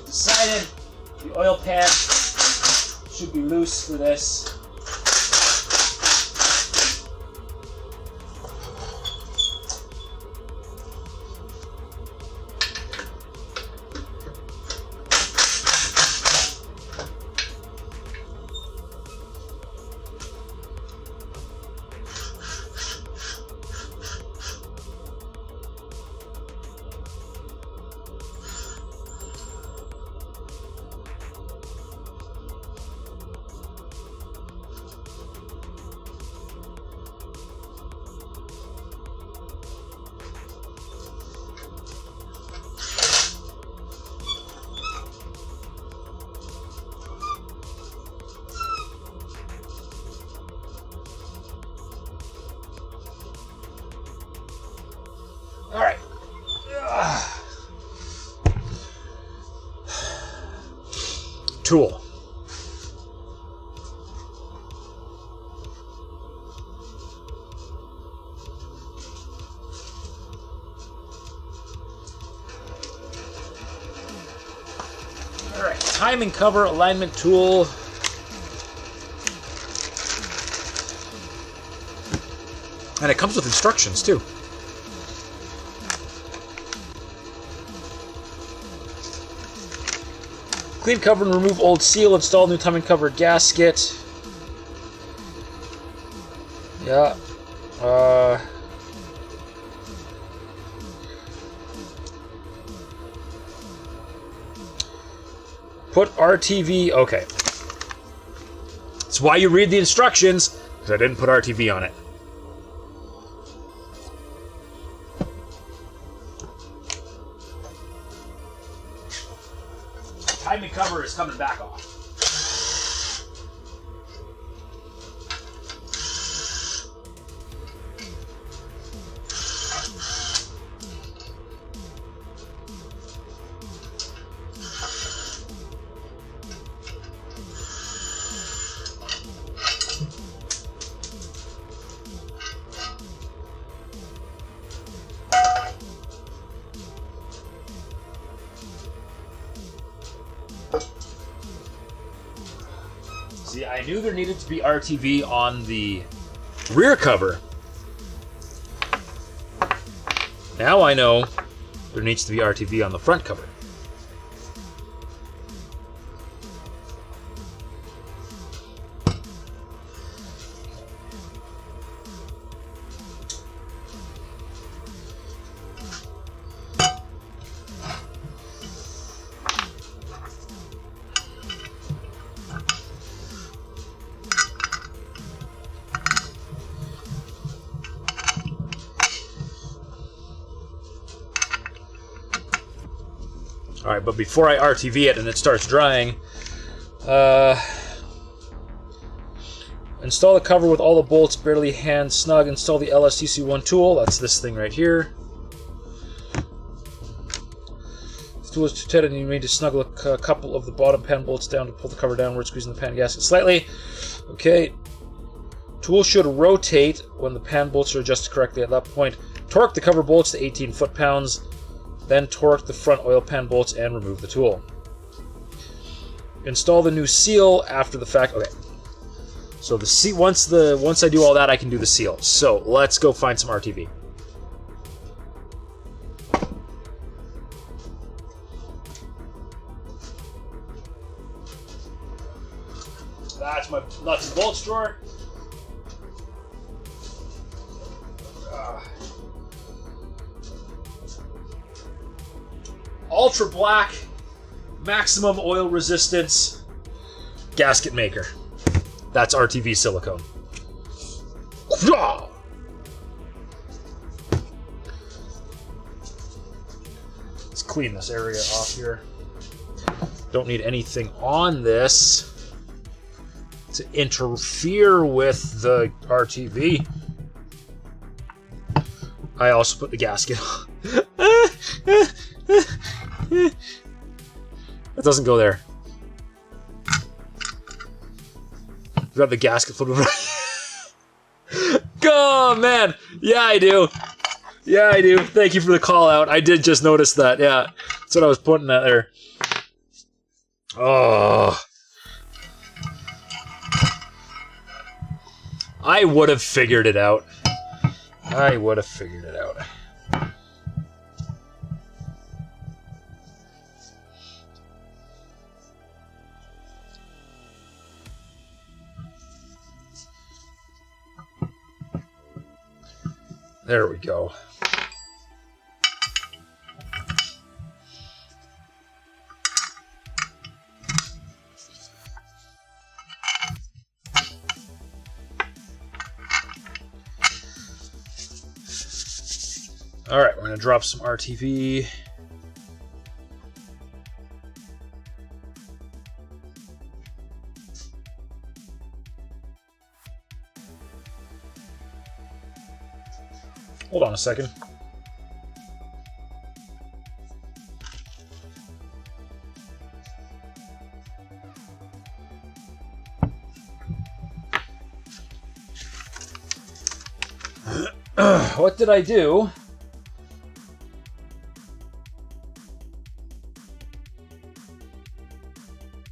Decided the oil pan should be loose for this. All right. Tool. All right, timing cover alignment tool. And it comes with instructions too. Clean cover and remove old seal. Install new timing cover gasket. Yeah. Put RTV. Okay. That's why you read the instructions, because I didn't put RTV on it. Timing cover is coming back off. See, I knew there needed to be RTV on the rear cover. Now I know there needs to be RTV on the front cover. Alright, but before I RTV it and it starts drying, install the cover with all the bolts barely hand snug. Install the LSTC1 tool. That's this thing right here. This tool is too tight and you need to snuggle a couple of the bottom pan bolts down to pull the cover downward, squeezing the pan gasket slightly. Okay. Tool should rotate when the pan bolts are adjusted correctly. At that point, torque the cover bolts to 18 foot-pounds. Then torque the front oil pan bolts and remove the tool. Install the new seal after the fact. Okay. So the seal, once I do all that, I can do the seal. So let's go find some RTV. That's my nuts and bolts drawer. Ultra black, maximum oil resistance gasket maker. That's RTV silicone. clean this area off here. Don't need anything on this to interfere with the RTV. I also put the gasket on. It doesn't go there. Grab the gasket, flip it over. Oh, man. Yeah, I do. Yeah, I do. Thank you for the call out. I did just notice that. Yeah, that's what I was putting at there. Oh. I would have figured it out. I would have figured it out. There we go. All right, we're going to drop some RTV. Hold on a second. What did I do?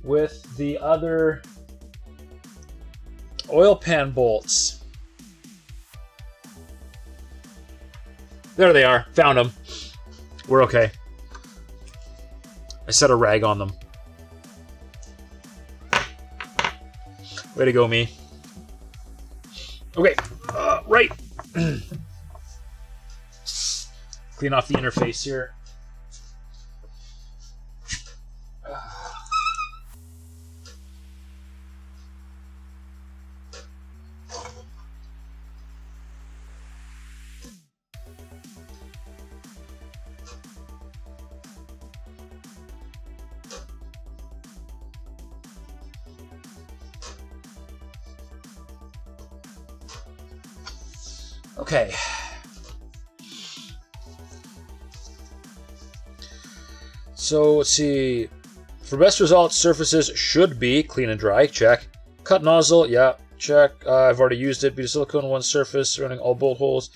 With the other oil pan bolts. There they are. Found them. We're okay. I set a rag on them. Way to go, me. Okay. Right. Clean off the interface here. Okay. So let's see. For best results, surfaces should be clean and dry. Check. Cut nozzle. Yeah. Check. I've already used it. Be silicone one surface surrounding all bolt holes.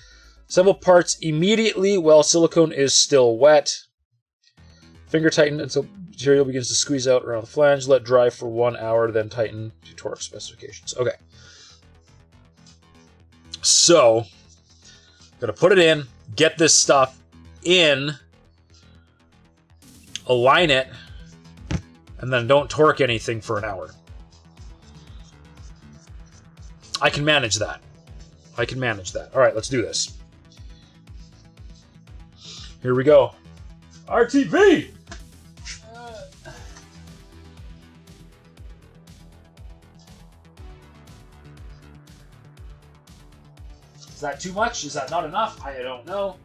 Assemble parts immediately while silicone is still wet. Finger tighten until material begins to squeeze out around the flange. Let dry for 1 hour, then tighten to torque specifications. Okay. So, gonna put it in, get this stuff in, align it, and then don't torque anything for an hour. I can manage that. I can manage that. All right, let's do this. Here we go. RTV! Is that too much? Is that not enough? I don't know.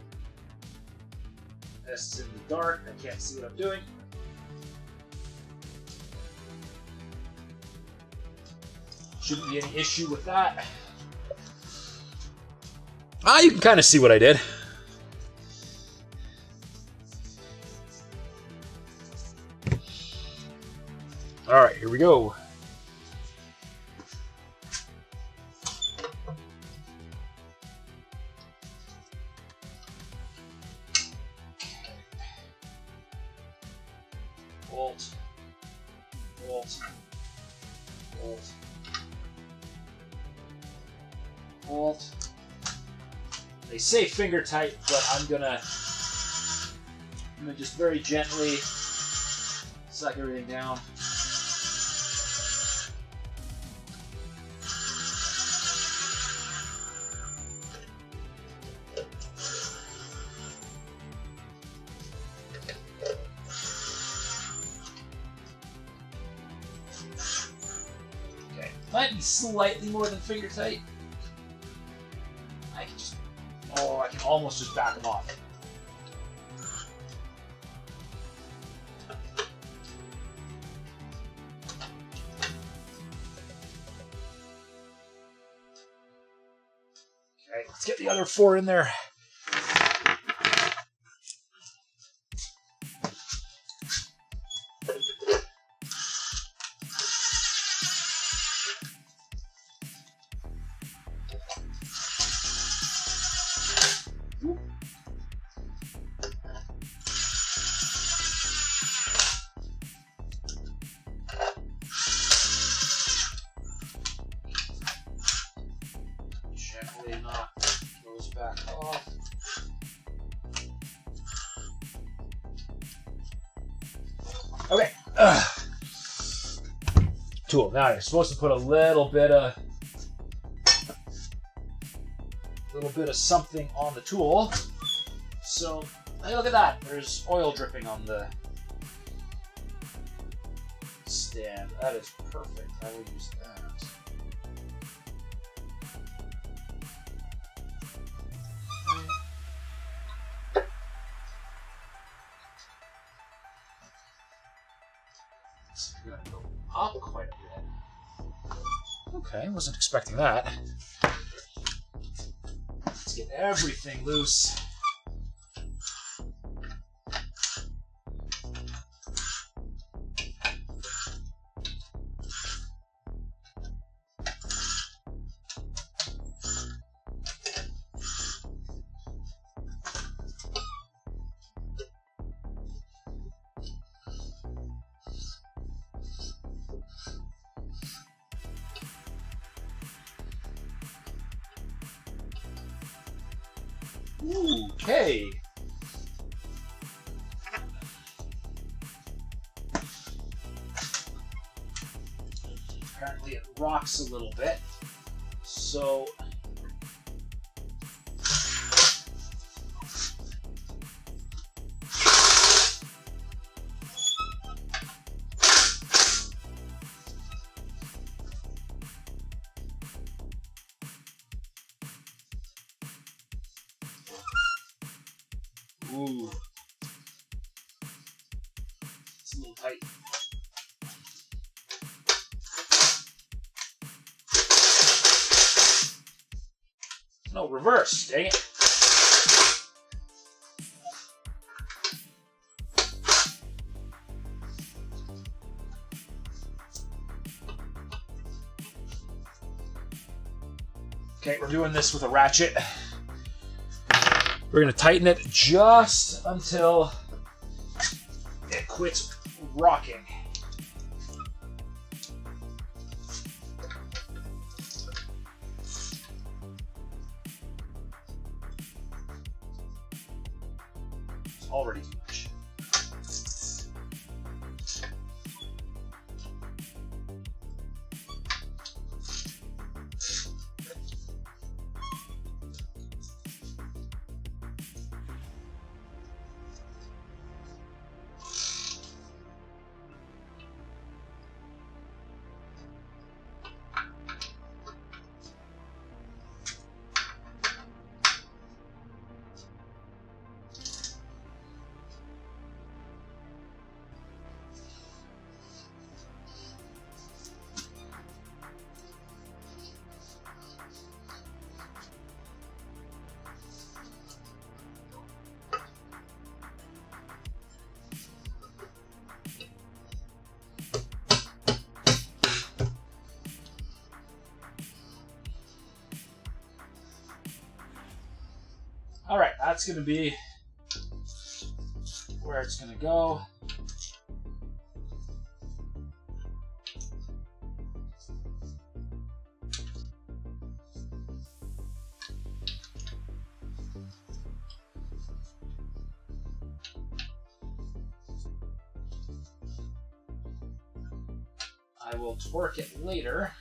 This is in the dark. I can't see what I'm doing. Shouldn't be any issue with that. You can kind of see what I did. All right, here we go. Bolt, bolt, bolt, bolt. They say finger tight, but I'm gonna just very gently suck everything down. Might be slightly more than finger tight. I can almost just back them off. Let's get the other 4 in there. Gently knock those back off. Okay. Tool. Now you're supposed to put a little bit of something on the tool. So, hey, look at that. There's oil dripping on the stand. That is perfect. I will use that. It's going to go up quite a bit. Okay, wasn't expecting that. Let's get everything loose. Okay. Apparently it rocks a little bit. So ooh. It's a little tight. No, reverse, dang it. Okay, we're doing this with a ratchet. We're going to tighten it just until it quits rocking. It's already too much. All right, that's going to be where it's going to go. I will torque it later.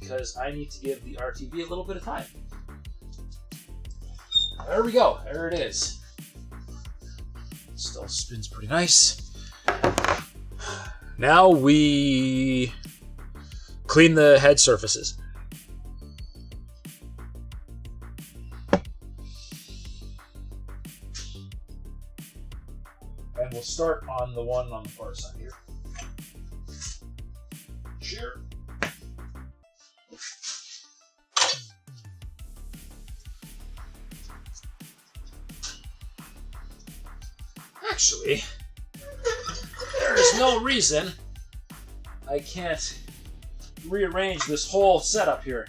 Because I need to give the RTV a little bit of time. There we go. There it is. Still spins pretty nice. Now we clean the head surfaces. start on the one on the far side here. Sure. Actually, there is no reason I can't rearrange this whole setup here.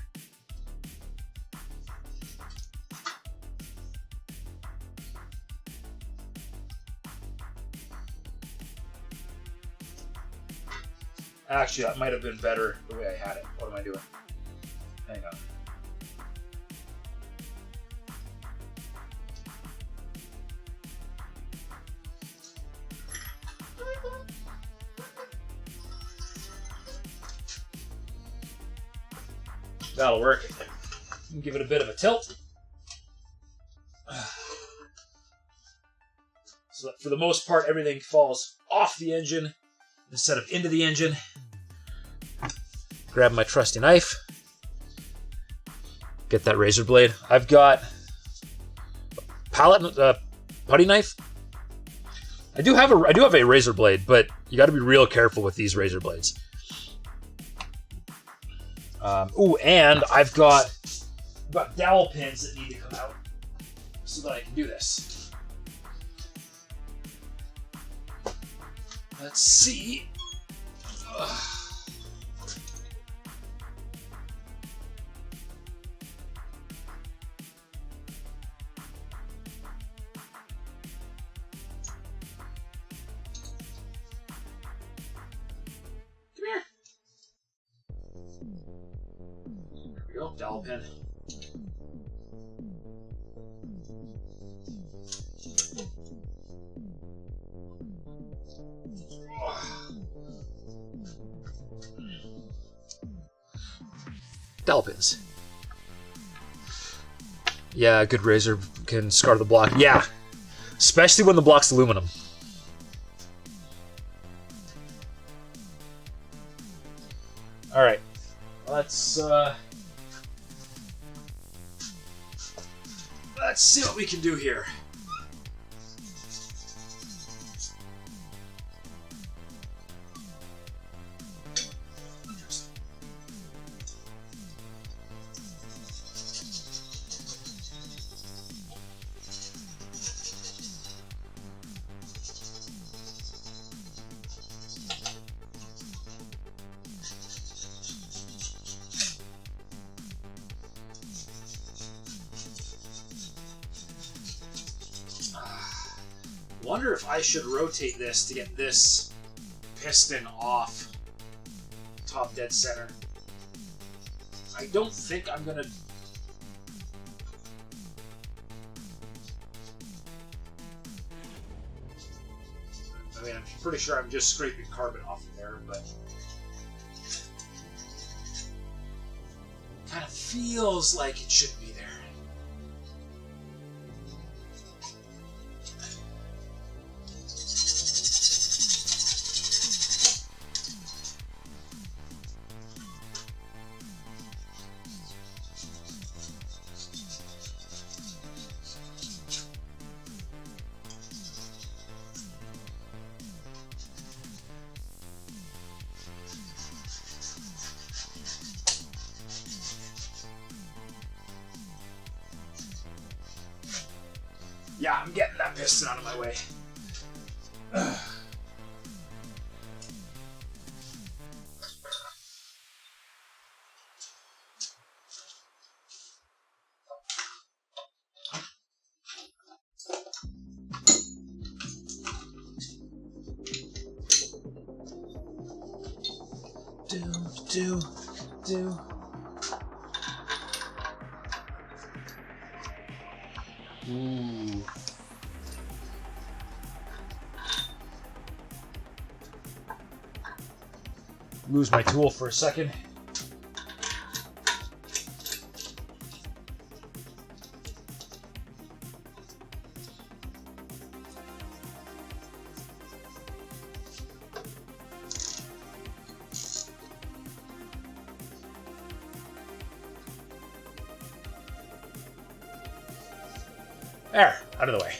Actually, that might have been better the way I had it. What am I doing? Hang on. That'll work. Give it a bit of a tilt. So that for the most part, everything falls off the engine instead of into the engine. Grab my trusty knife. Get that razor blade. I've got putty knife. I do have a razor blade, but you got to be real careful with these razor blades. And I've got dowel pins that need to come out so that I can do this. Let's see. Dowel pin. Dowel pins. Yeah, a good razor can scar the block. Yeah, especially when the block's aluminum. All right, let's see what we can do here. Wonder if I should rotate this to get this piston off top dead center. I don't think I'm gonna. I mean, I'm pretty sure I'm just scraping carbon off of there, but kind of feels like it should be there. Yeah, I'm getting that piston out of my way. Do. Ooh. Lose my tool for a second. There, out of the way.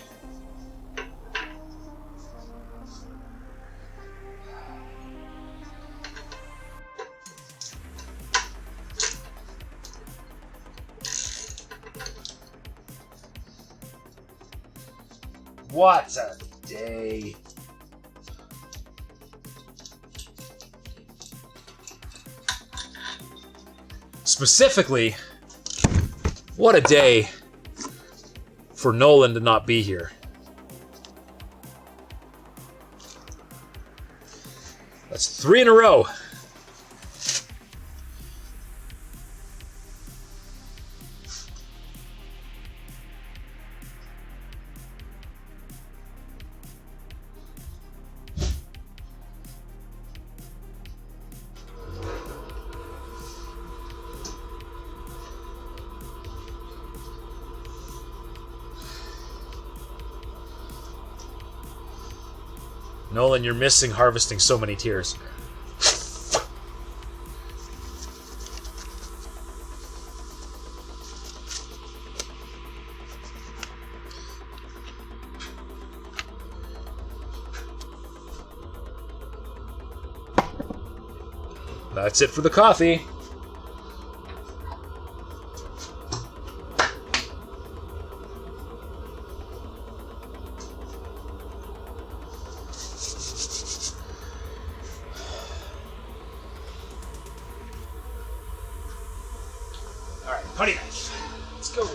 What a day. Specifically, what a day for Nolan to not be here. That's 3 in a row. Nolan, you're missing harvesting so many tears. That's it for the coffee. Alright, putty knife. Let's go.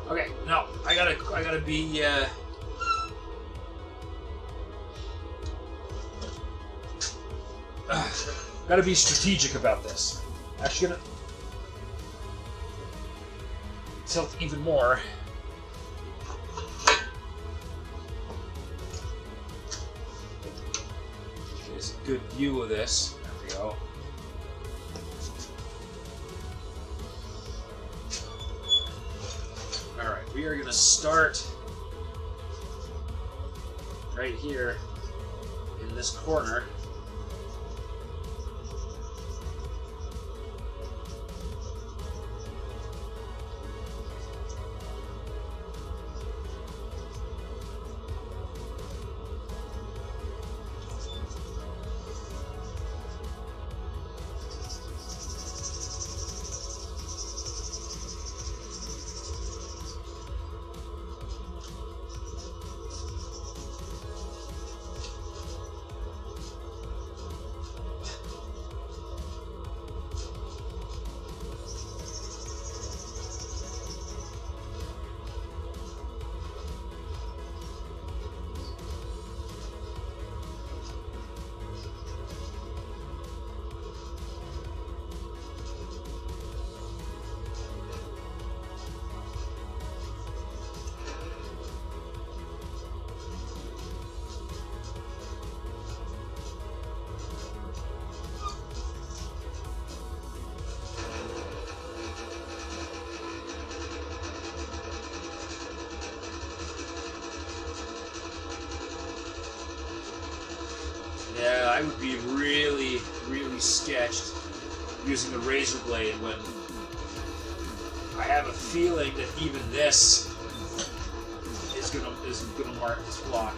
Okay, no, I gotta be, gotta be strategic about this. Actually gonna tilt even more. There's a good view of this. There we go. Alright, we are going to start right here in this corner. Yeah, I would be really, really sketched using the razor blade when I have a feeling that even this is gonna mark this block.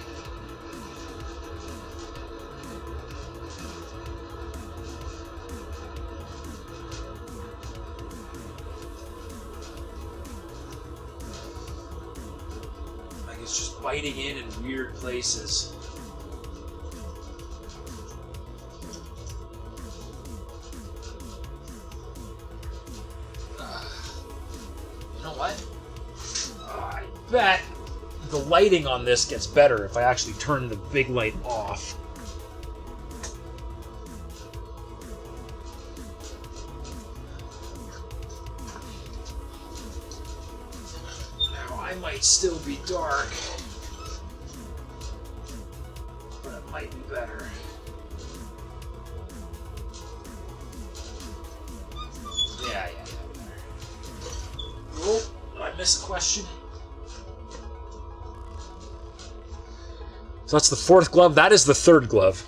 Like it's just biting in weird places. I bet the lighting on this gets better if I actually turn the big light off. Now, I might still be dark, but it might be better. Yeah. Oh, did I miss a question? So that's the fourth glove. That is the third glove.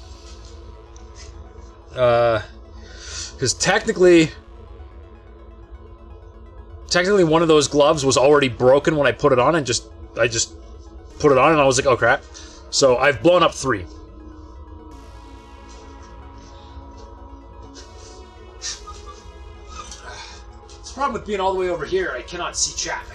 Because technically one of those gloves was already broken when I put it on, and I just put it on and I was like, oh crap. So I've blown up 3. The problem with being all the way over here, I cannot see chat.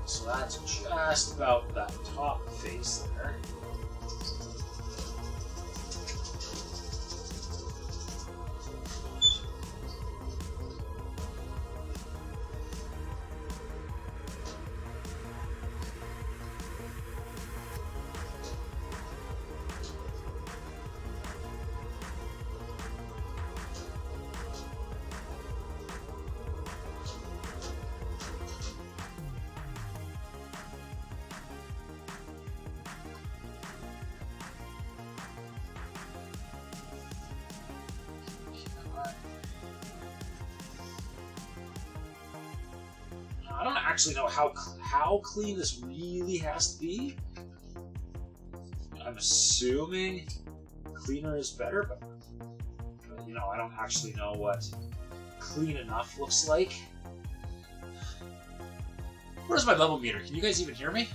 So that's just about that top face there. I don't actually know how clean this really has to be. I'm assuming cleaner is better, but you know, I don't actually know what clean enough looks like. Where's my level meter? Can you guys even hear me?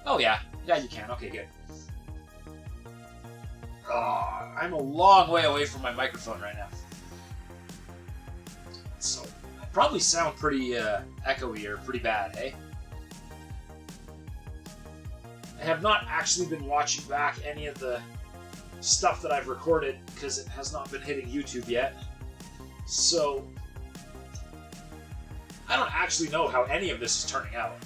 Oh yeah, you can. Okay, good. I'm a long way away from my microphone right now, so I probably sound pretty echoey or pretty bad, hey? I have not actually been watching back any of the stuff that I've recorded because it has not been hitting YouTube yet. So I don't actually know how any of this is turning out.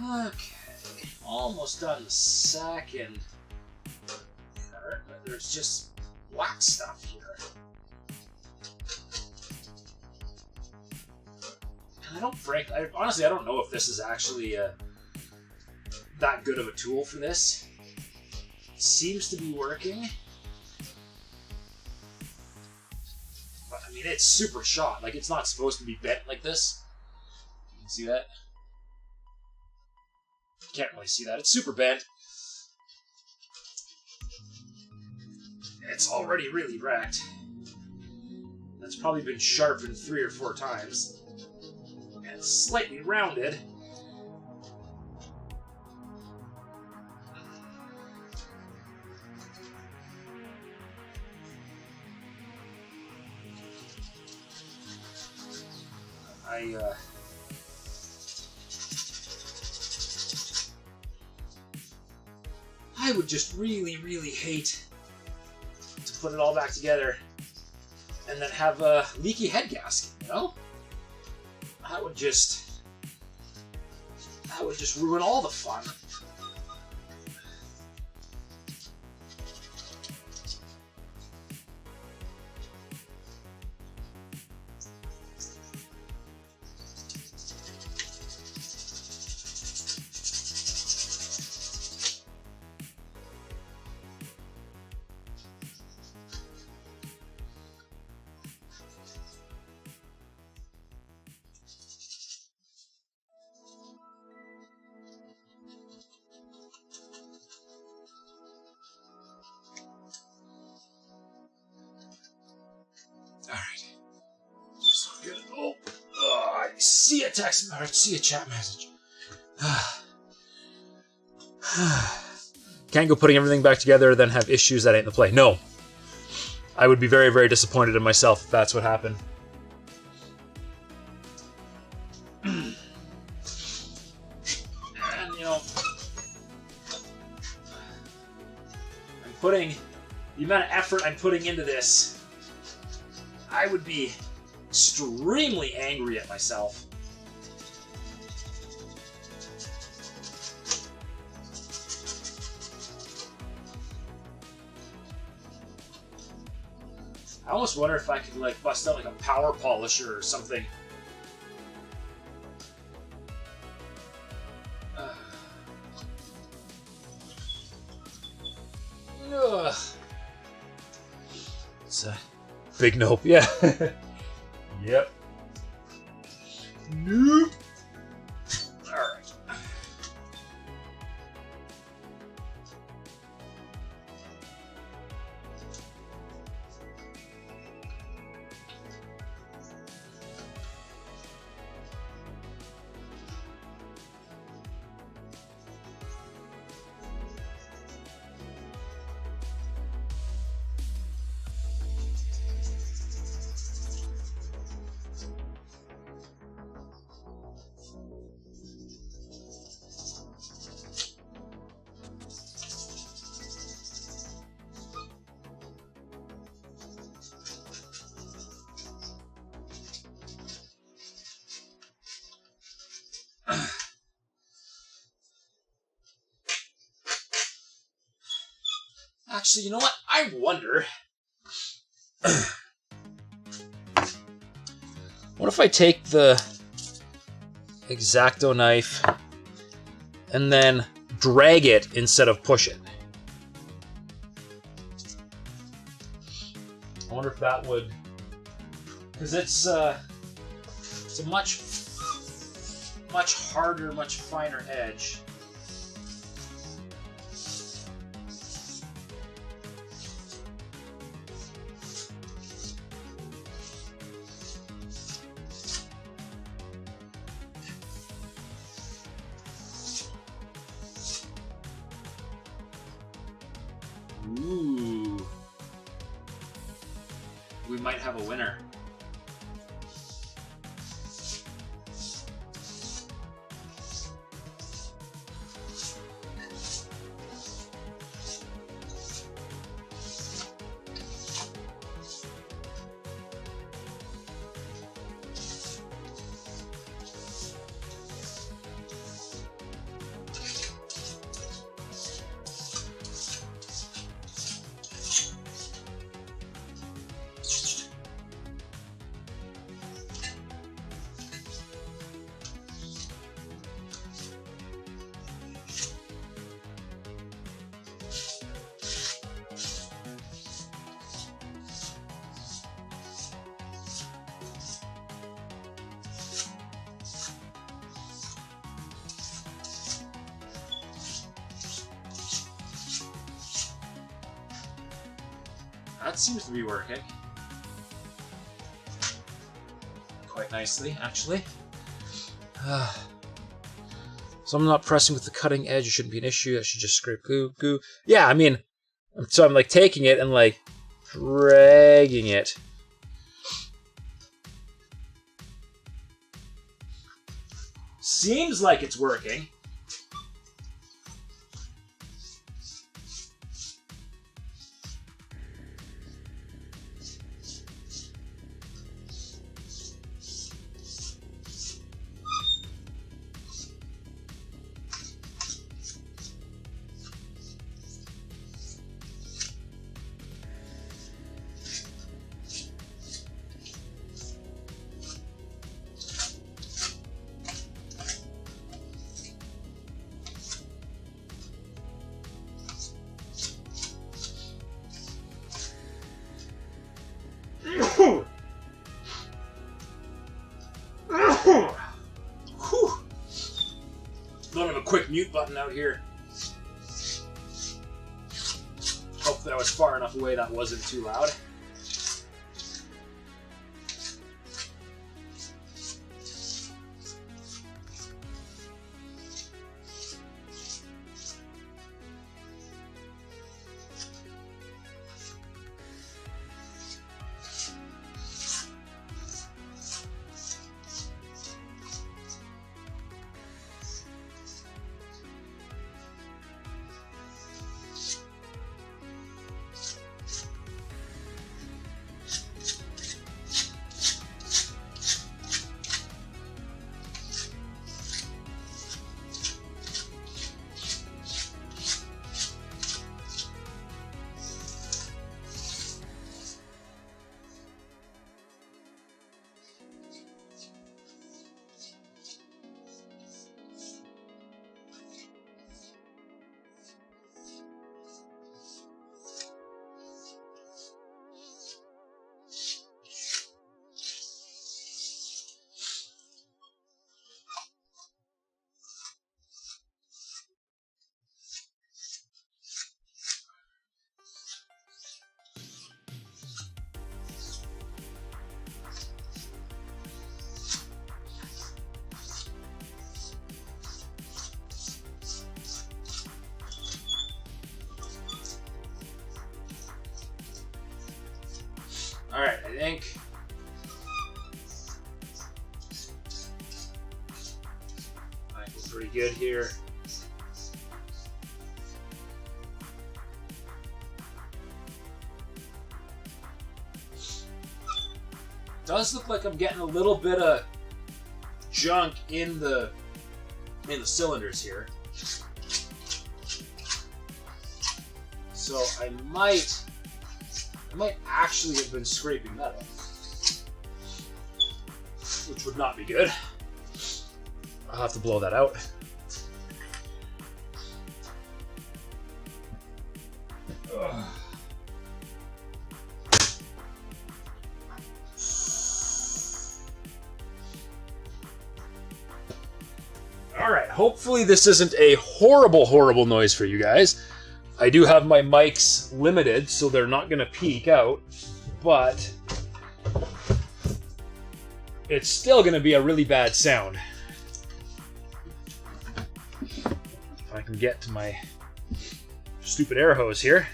Okay, almost done the second part, but there's just black stuff here. And honestly, I don't know if this is actually that good of a tool for this. It seems to be working. But I mean, it's super shot. Like, it's not supposed to be bent like this. You can see that? Can't really see that. It's super bent. it's already really wrecked. That's probably been sharpened 3 or 4 times. And slightly rounded. I would just really, really hate to put it all back together and then have a leaky head gasket, you know? That would just ruin all the fun. See a text or see a chat message. Can't go putting everything back together, then have issues that ain't the play. No. I would be very, very disappointed in myself if that's what happened. And, you know, I'm putting the amount of effort I'm putting into this, I would be extremely angry at myself. I almost wonder if I could like bust out like a power polisher or something. It's a big nope, yeah. Yep. Nope. Alright. Actually, you know what? I wonder. What if I take the X-Acto knife and then drag it instead of push it? I wonder if that would, because it's a much harder, much finer edge. Ooh. We might have a winner. that seems to be working quite nicely, actually. So I'm not pressing with the cutting edge. It shouldn't be an issue. That should just scrape goo. Yeah, I mean, so I'm like taking it and like dragging it. Seems like it's working. Don't have a quick mute button out here. Hope that was far enough away that wasn't too loud. Alright, I think we're pretty good here. Does look like I'm getting a little bit of junk in the cylinders here. So I might actually have been scraping metal, which would not be good. I'll have to blow that out. Ugh. All right, hopefully this isn't a horrible noise for you guys. I do have my mics limited, so they're not going to peak out, but it's still going to be a really bad sound. If I can get to my stupid air hose here.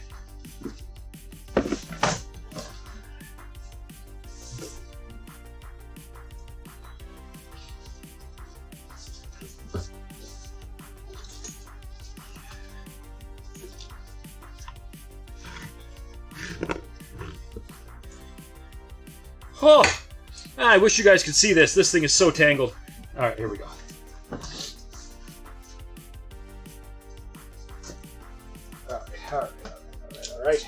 Oh, I wish you guys could see this. This thing is so tangled. All right, here we go. All right.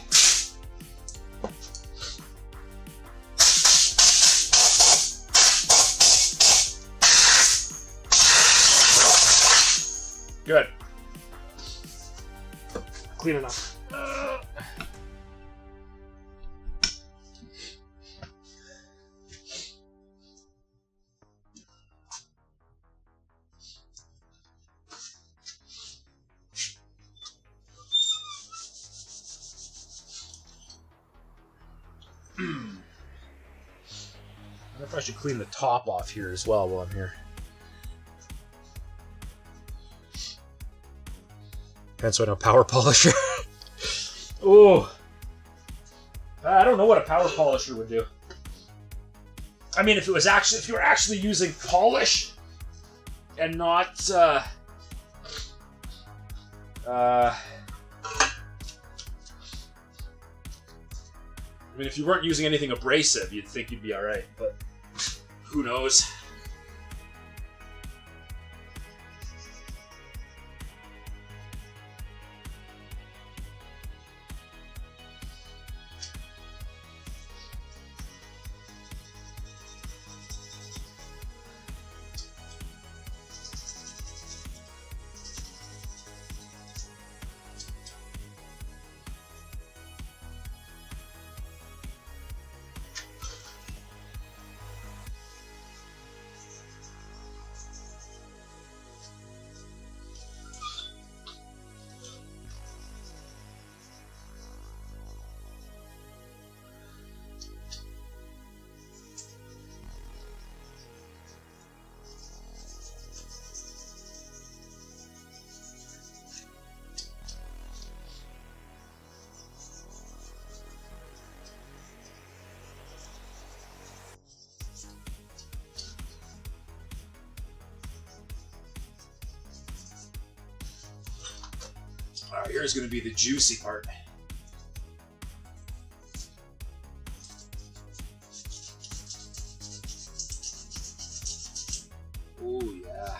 Good. Clean enough. I should clean the top off here as well while I'm here. Hence why no power polisher. Ooh. I don't know what a power polisher would do. I mean, if you were actually using polish and not I mean, if you weren't using anything abrasive, you'd think you'd be all right, but who knows? Alright, here's going to be the juicy part. Oh yeah.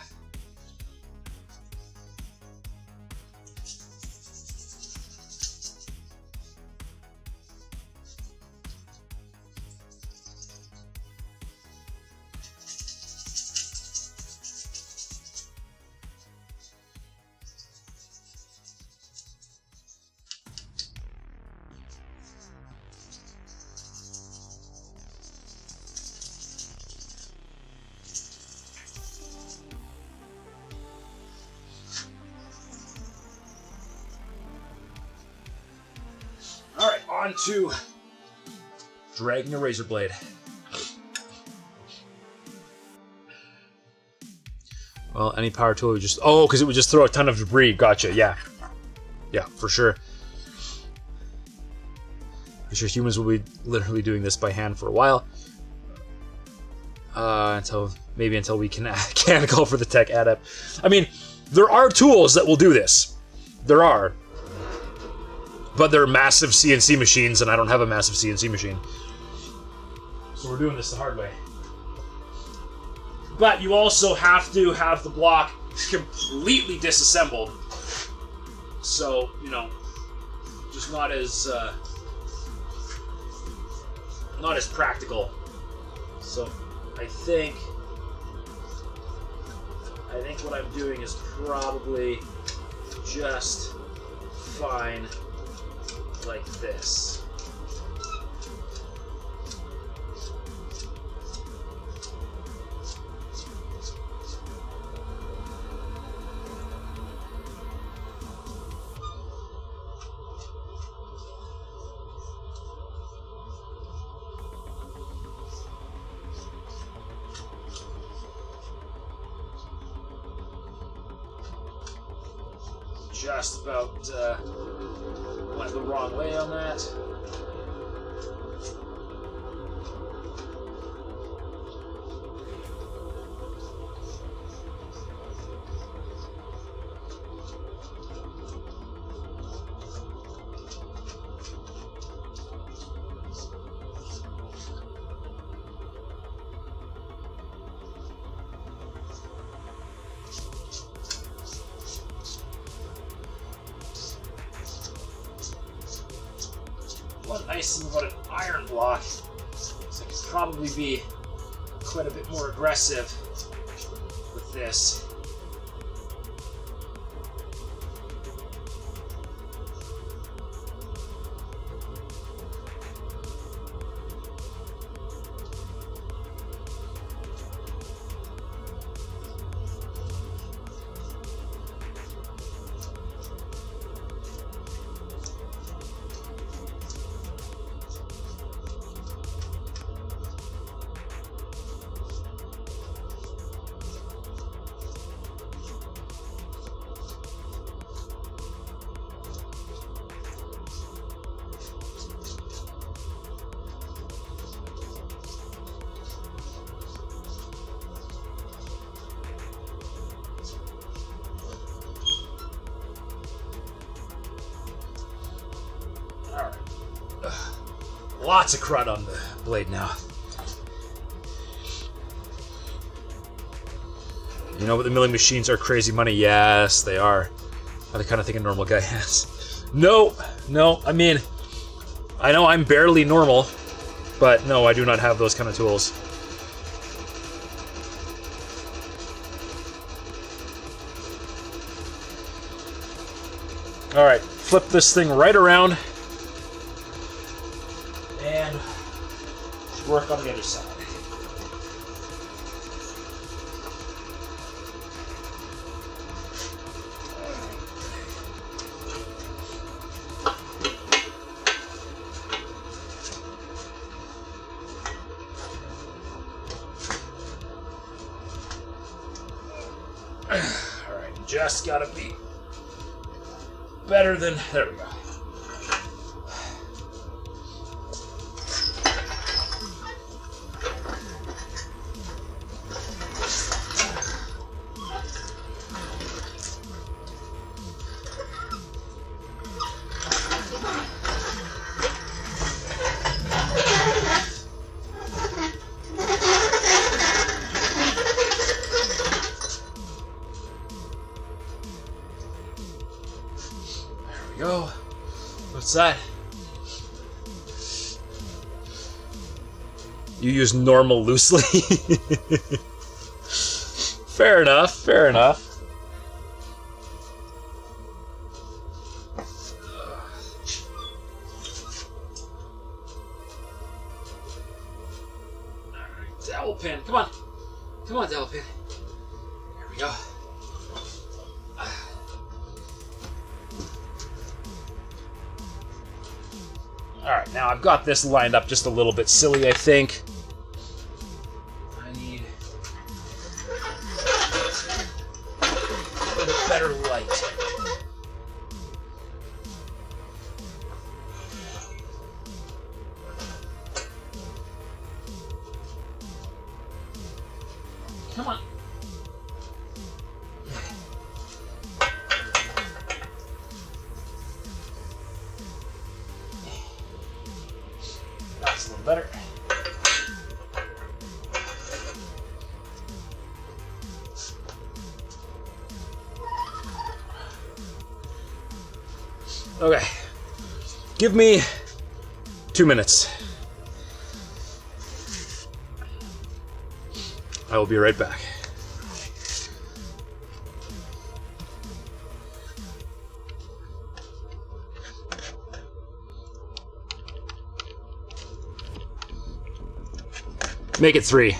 Alright, on to dragging a razor blade. Well, any power tool would just... Oh, because it would just throw a ton of debris. Gotcha, yeah. Yeah, for sure. I'm sure humans will be literally doing this by hand for a while. Until we can call for the tech adept. I mean, there are tools that will do this. There are. But they're massive CNC machines, and I don't have a massive CNC machine. So we're doing this the hard way. But you also have to have the block completely disassembled. So, you know, just not as practical. So I think what I'm doing is probably just fine like this. Just about went the wrong way on that. One nice thing about an iron block is I could probably be quite a bit more aggressive with this. Lots of crud on the blade now. You know what, the milling machines are crazy money. Yes, they are. Are the kind of thing a normal guy has. No, I mean, I know I'm barely normal, but no, I do not have those kind of tools. Alright, flip this thing right around and work on the other side. Alright, just gotta be better than... There we go. Go. What's that? You use normal loosely? Fair enough, fair enough. Alright, dowel pin. Come on. Come on, dowel pin. There we go. Alright, now I've got this lined up just a little bit silly, I think. I need a better light. Come on. That's a little better. Okay. Give me 2 minutes. I will be right back. Make it 3.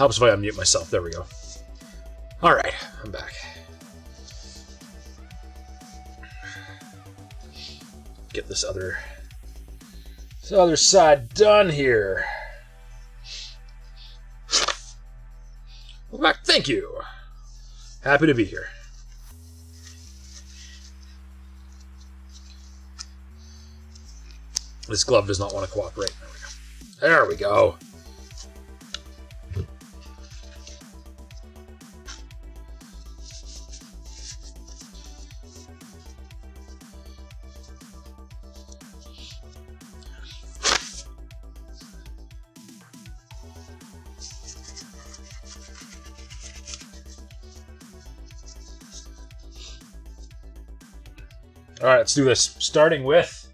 Helps if I unmute myself. There we go. All right, I'm back. Get this other side done here. Welcome back. Thank you. Happy to be here. This glove does not want to cooperate. There we go. All right, let's do this. Starting with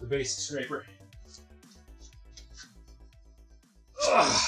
the basic scraper. Ugh.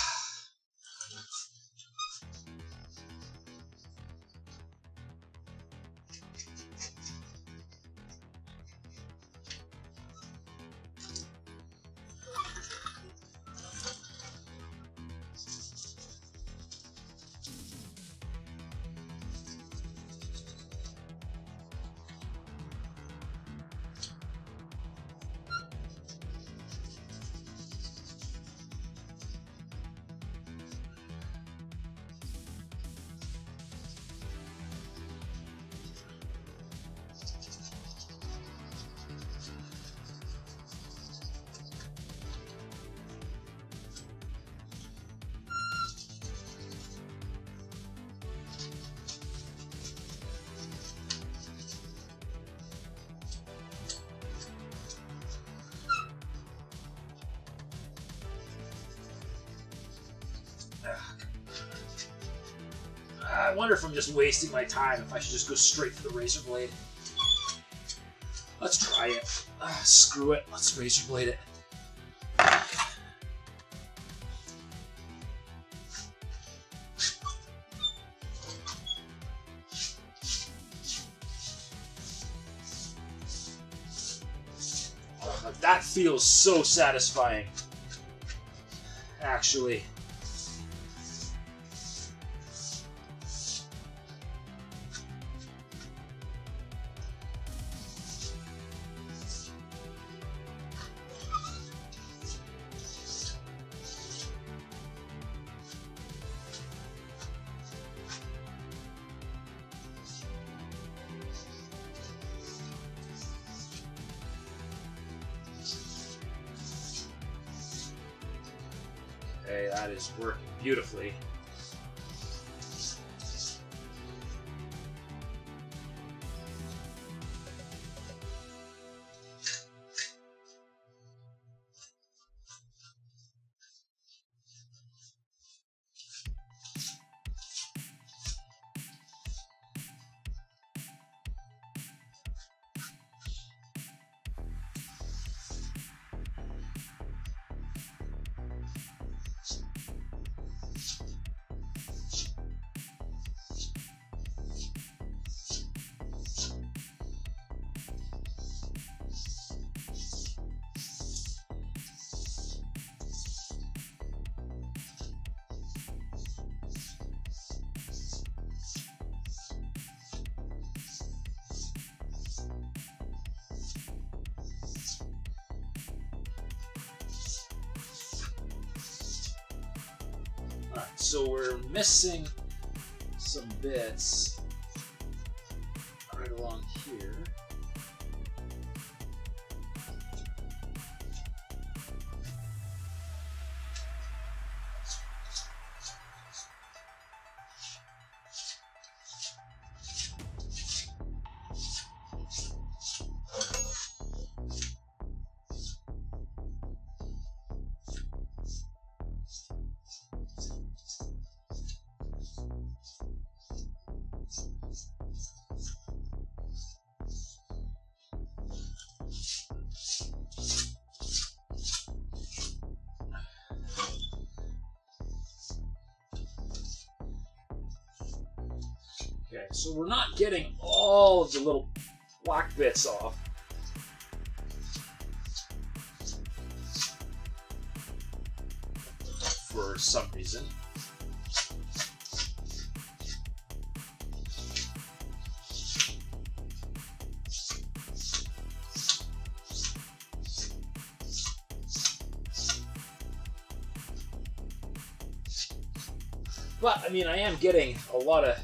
I wonder if I'm just wasting my time, if I should just go straight for the razor blade. Let's try it. Screw it. Let's razor blade it. That feels so satisfying, actually. Okay, that is working beautifully. Alright, so we're missing some bits right along here. Okay, so we're not getting all of the little black bits off. For some reason. But, I mean, I am getting a lot of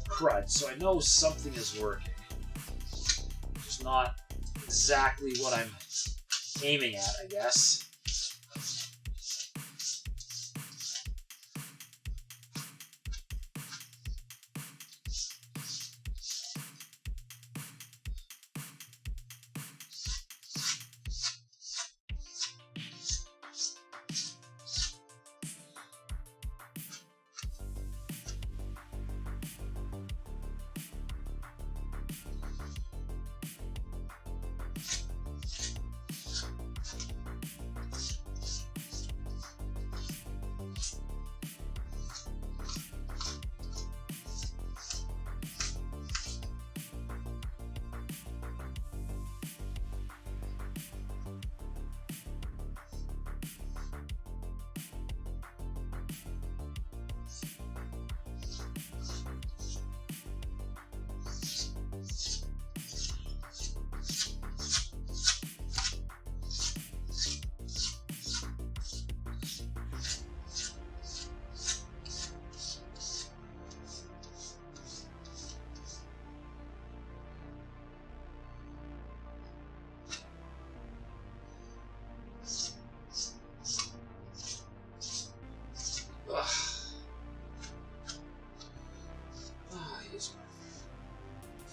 crud, so I know something is working. Just not exactly what I'm aiming at, I guess.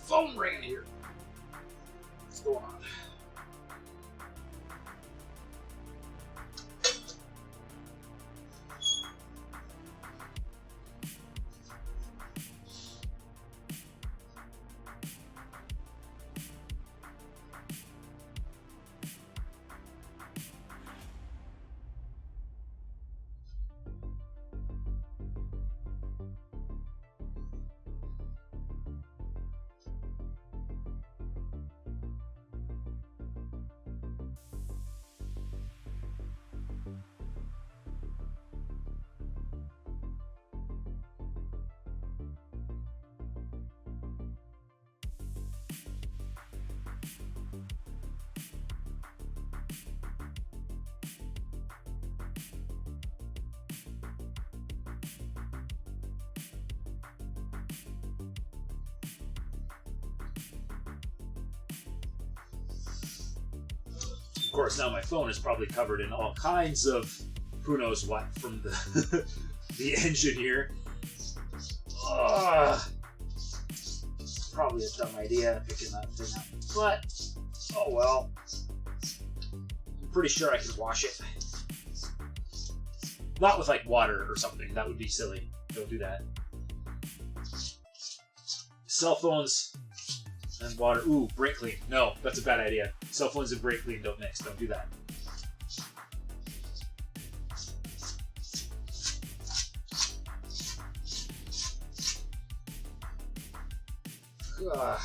Phone ringing here. What's going on? Of course, now my phone is probably covered in all kinds of who knows what from the the engine here. Probably a dumb idea picking that thing up, but oh well. I'm pretty sure I can wash it. Not with like water or something. That would be silly. Don't do that. Cell phones and water. Ooh, brake clean. No, that's a bad idea. Cell phones and brake clean don't mix. Don't do that. Ugh.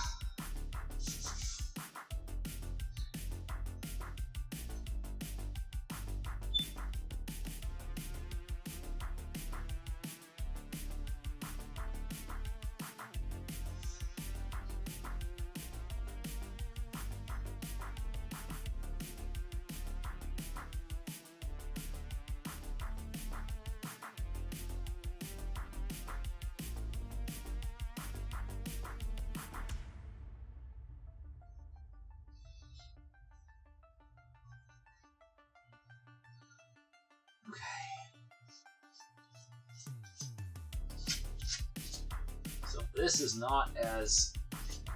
So this is not as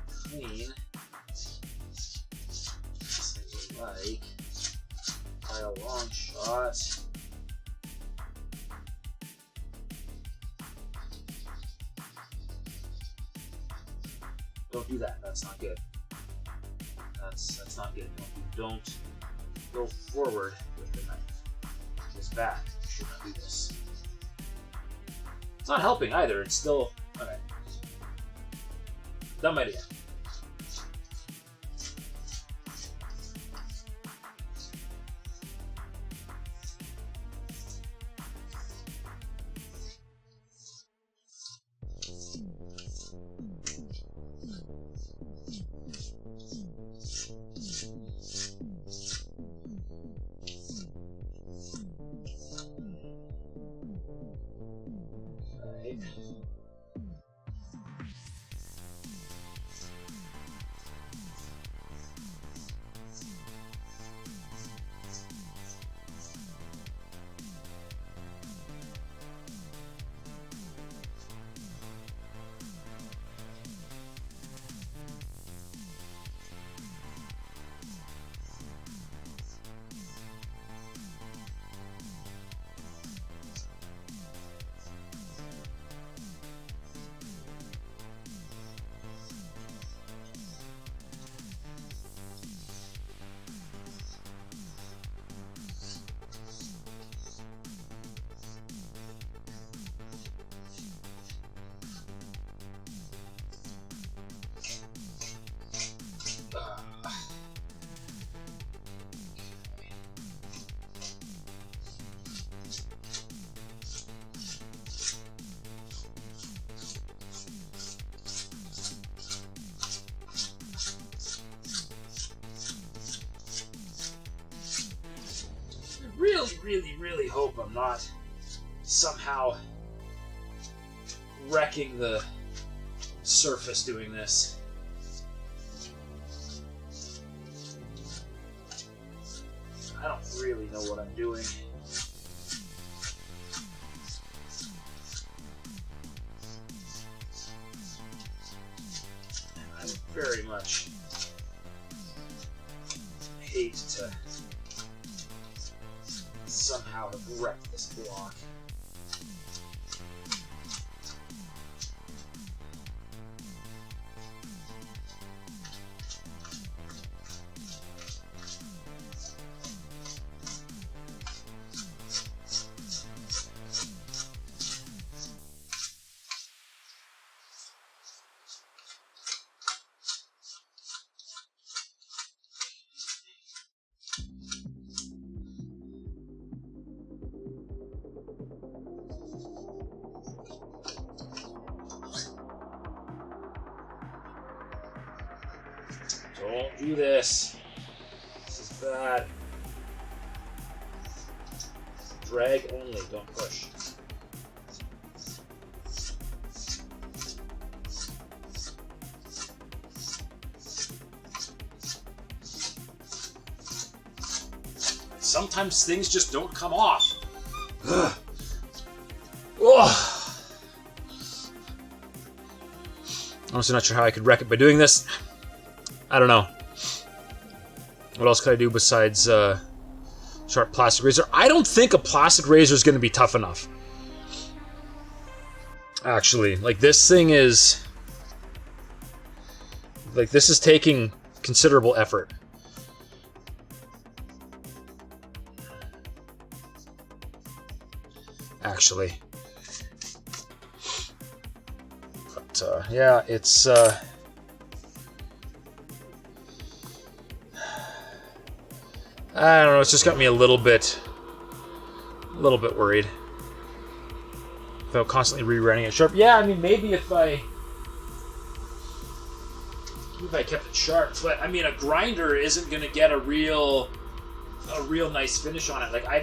clean as I would like by a long shot. Don't do that. That's not good. That's not good. Don't go forward with the knife. It's bad. You should not do this. It's not helping either. It's still okay. Dumb idea. really, really, really hope I'm not somehow wrecking the surface doing this. I don't really know what I'm doing. I would very much hate to somehow have wrecked this block. Don't do this. This is bad. Drag only, don't push. Sometimes things just don't come off. Ugh. Oh. Honestly, not sure how I could wreck it by doing this. I don't know. What else could I do besides sharp plastic razor? I don't think a plastic razor is going to be tough enough. Actually, like this thing is... like this is taking considerable effort. Actually. But yeah, it's... I don't know, it's just got me a little bit worried about constantly rewriting it sharp. Yeah, I mean, maybe if I kept it sharp, but I mean, a grinder isn't going to get a real nice finish on it. Like, I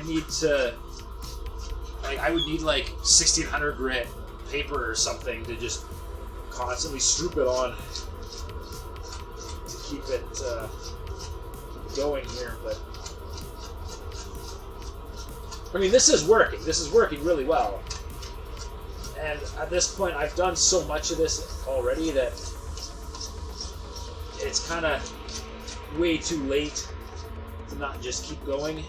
would need like 1600 grit paper or something to just constantly stroop it on to keep it going here, but I mean, this is working. This is working really well. And at this point, I've done so much of this already that it's kind of way too late to not just keep going.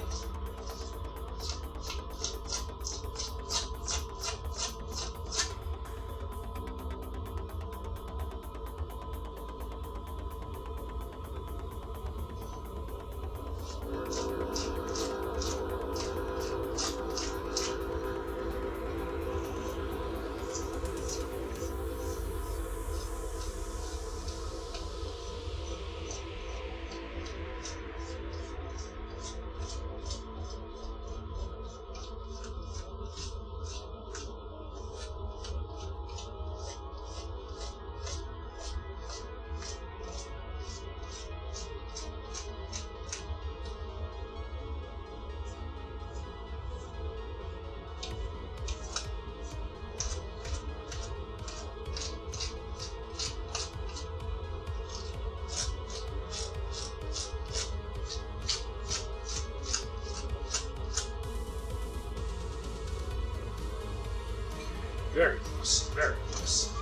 Very close, very close.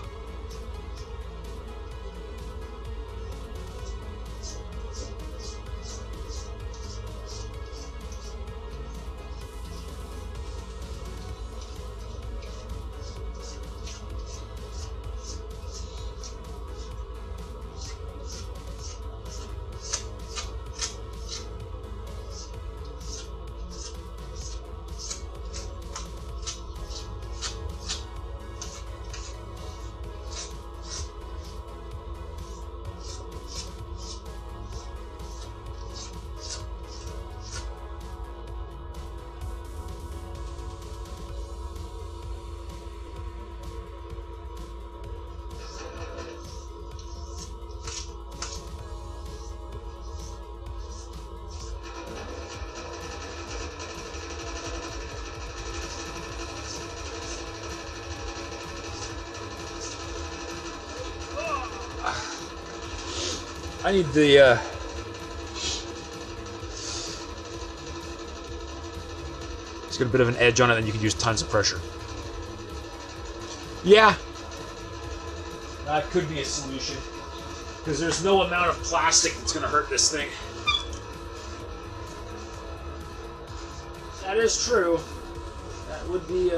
I need the, it's got a bit of an edge on it, and you can use tons of pressure. Yeah. That could be a solution. Because there's no amount of plastic that's going to hurt this thing. That is true. That would be,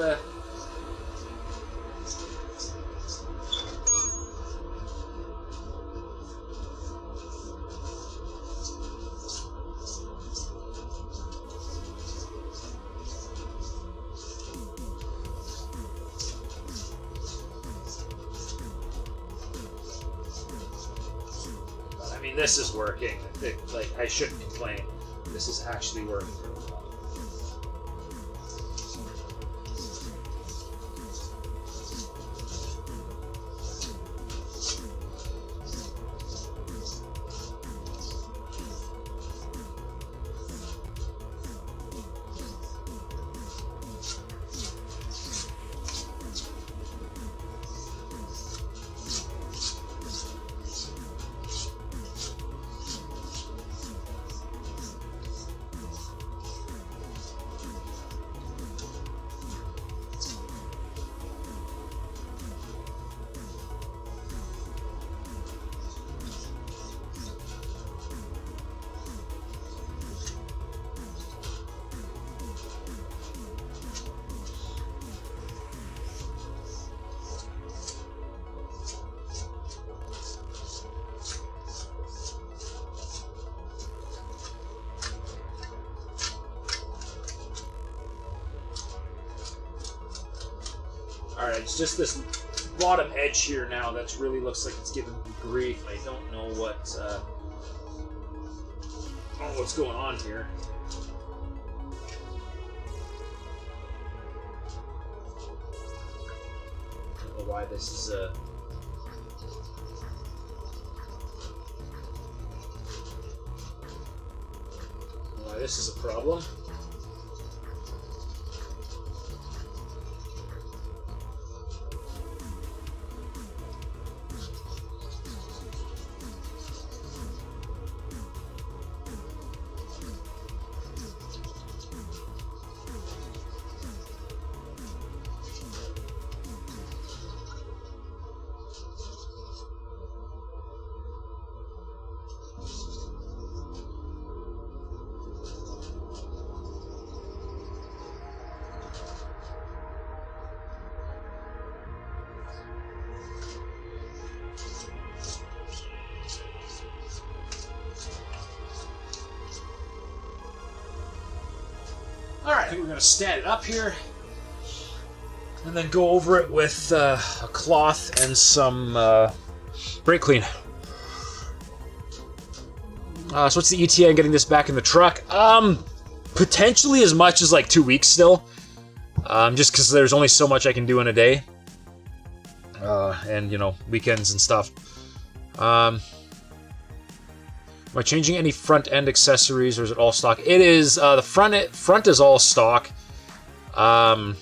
I mean, this is working. Like, I shouldn't complain. This is actually working. Alright, it's just this bottom edge here now that really looks like it's giving me grief. I don't know what's going on here. I don't know why this is a problem. Alright, I think we're going to stand it up here and then go over it with a cloth and some brake clean. So what's the ETA on getting this back in the truck? Potentially as much as like 2 weeks still. Just because there's only so much I can do in a day. And, you know, weekends and stuff. Am I changing any front end accessories, or is it all stock? It is, the front is all stock. I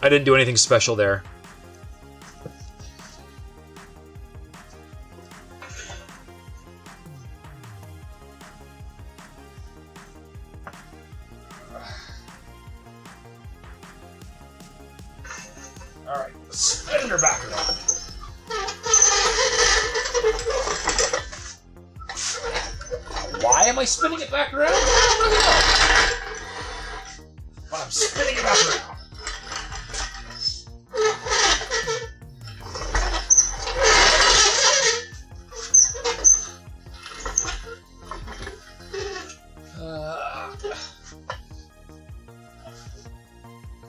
didn't do anything special there. Alright, spin her back around. Why am I spinning it back around? I don't really know. But I'm spinning it back around.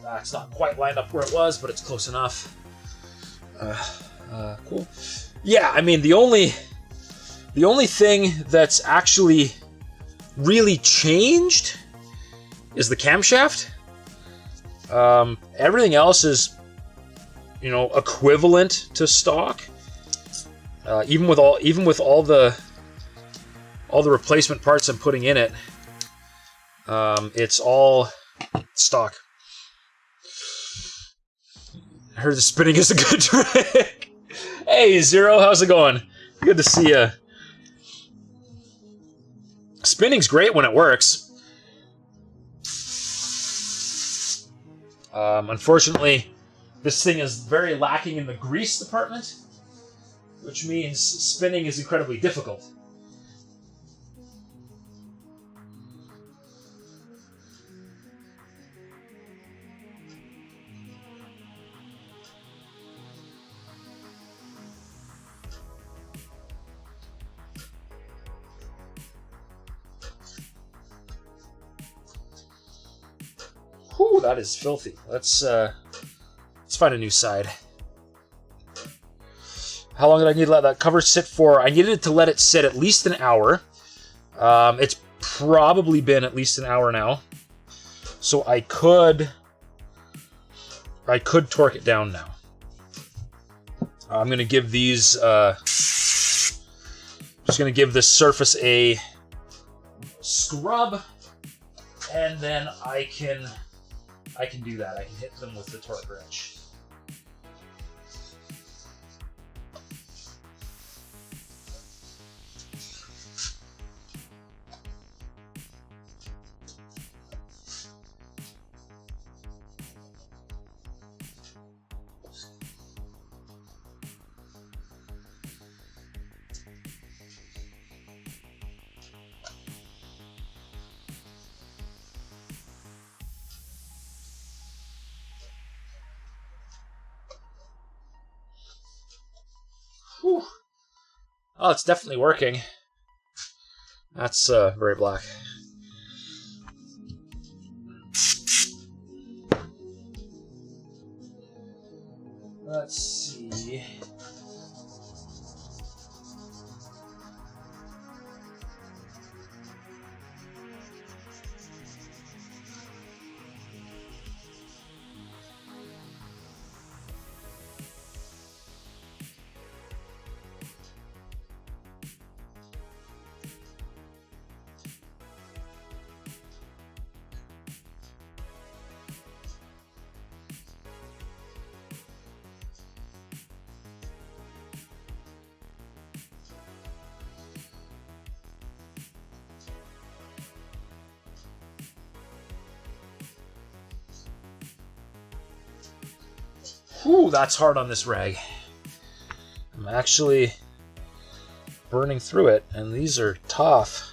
That's not quite lined up where it was, but it's close enough. Cool. Yeah, I mean, the only thing that's actually really changed is the camshaft. Everything else is, you know, equivalent to stock. Even with all the replacement parts I'm putting in it, it's all stock. I heard the spinning is a good trick. Hey, Zero, how's it going? Good to see you. Spinning's great when it works. Unfortunately, this thing is very lacking in the grease department, which means spinning is incredibly difficult. Whew, that is filthy. Let's find a new side. How long did I need to let that cover sit for? I needed to let it sit at least an hour. It's probably been at least an hour now. So I could torque it down now. I'm going to give these... just going to give this surface a scrub. And then I can do that. I can hit them with the torque wrench. Whew. Oh, it's definitely working. That's very black. Let's see. Whew, that's hard on this rag. I'm actually burning through it, and these are tough.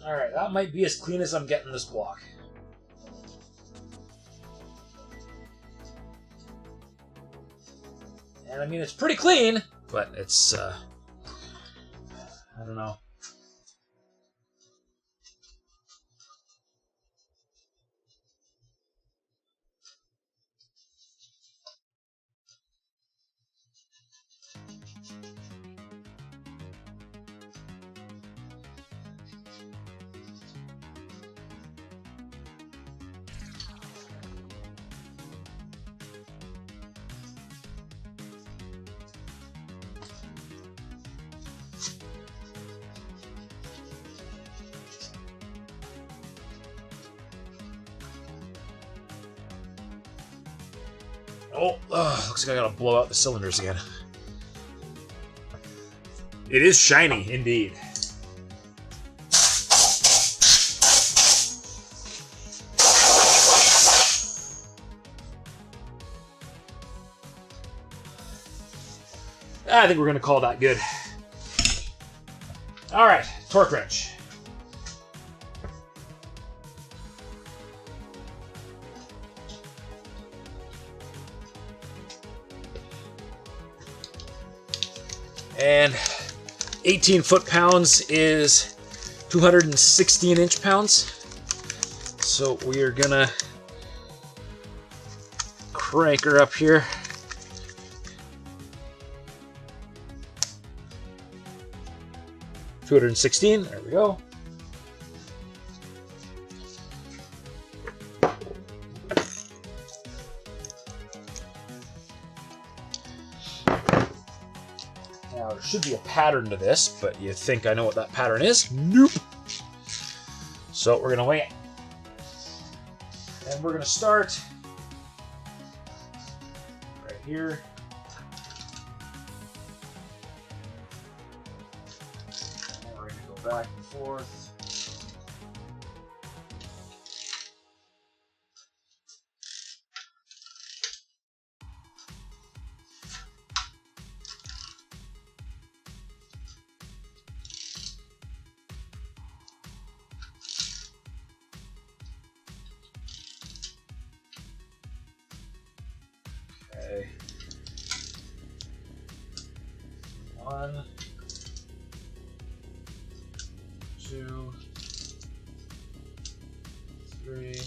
Alright, that might be as clean as I'm getting this block. And I mean, it's pretty clean, but it's, I don't know. Oh, looks like I gotta blow out the cylinders again. It is shiny, indeed. I think we're gonna call that good. All right, torque wrench. And 18 foot-pounds is 216 inch-pounds. So we are gonna crank her up here. $216, there we go. Now, there should be a pattern to this, but you think I know what that pattern is? Nope. So we're going to weigh it. And we're going to start right here. And we're going to go back and forth. Okay. 1, 2, 3,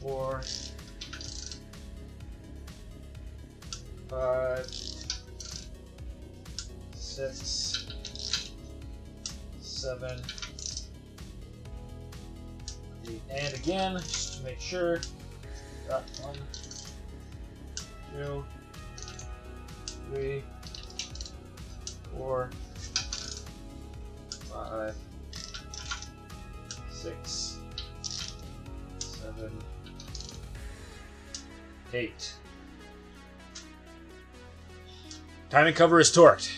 4, 5, 6, 7, 8, and again, just to make sure. Got 1, 2, 3, 4, 5, 6, 7, 8. Timing cover is torqued.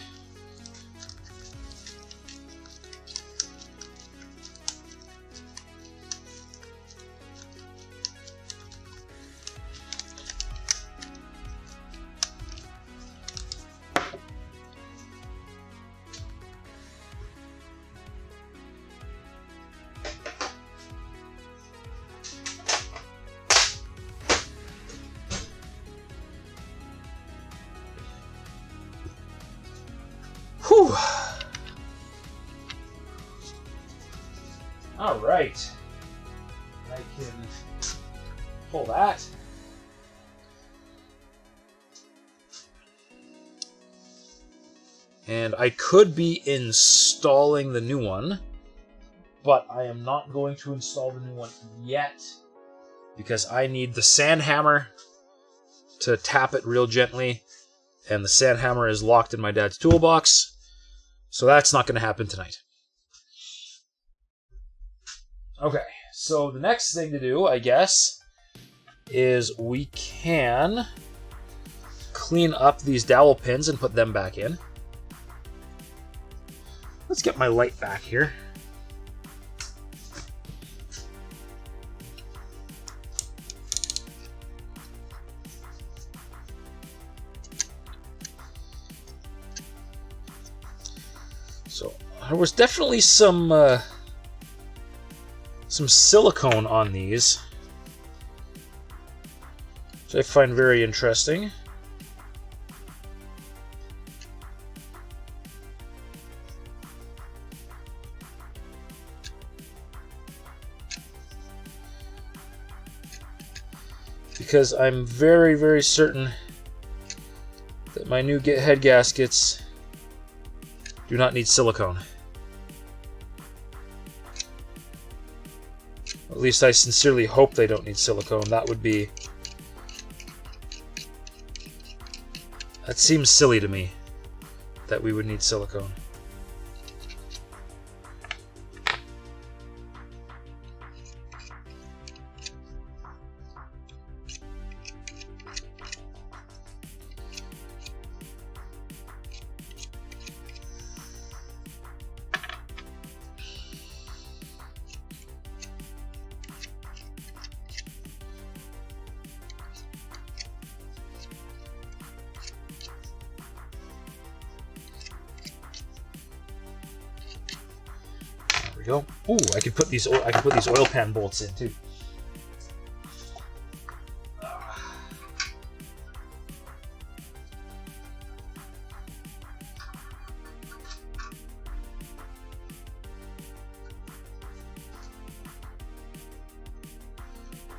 Whew. All right. I can pull that. And I could be installing the new one, but I am not going to install the new one yet because I need the sand hammer to tap it real gently, and the sand hammer is locked in my dad's toolbox. So that's not going to happen tonight. Okay, so the next thing to do, I guess, is we can clean up these dowel pins and put them back in. Let's get my light back here. So there was definitely some silicone on these, which I find very interesting. Because I'm very, very certain that my new head gaskets do not need silicone. At least I sincerely hope they don't need silicone. That seems silly to me that we would need silicone. go. Ooh, I could put these oil pan bolts in too.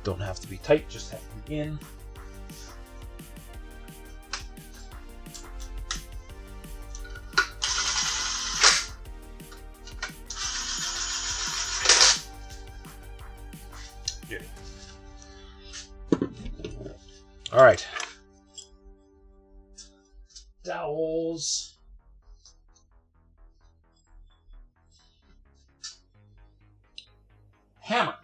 Don't have to be tight, just have to be in. Good. All right. Dowels. Hammer.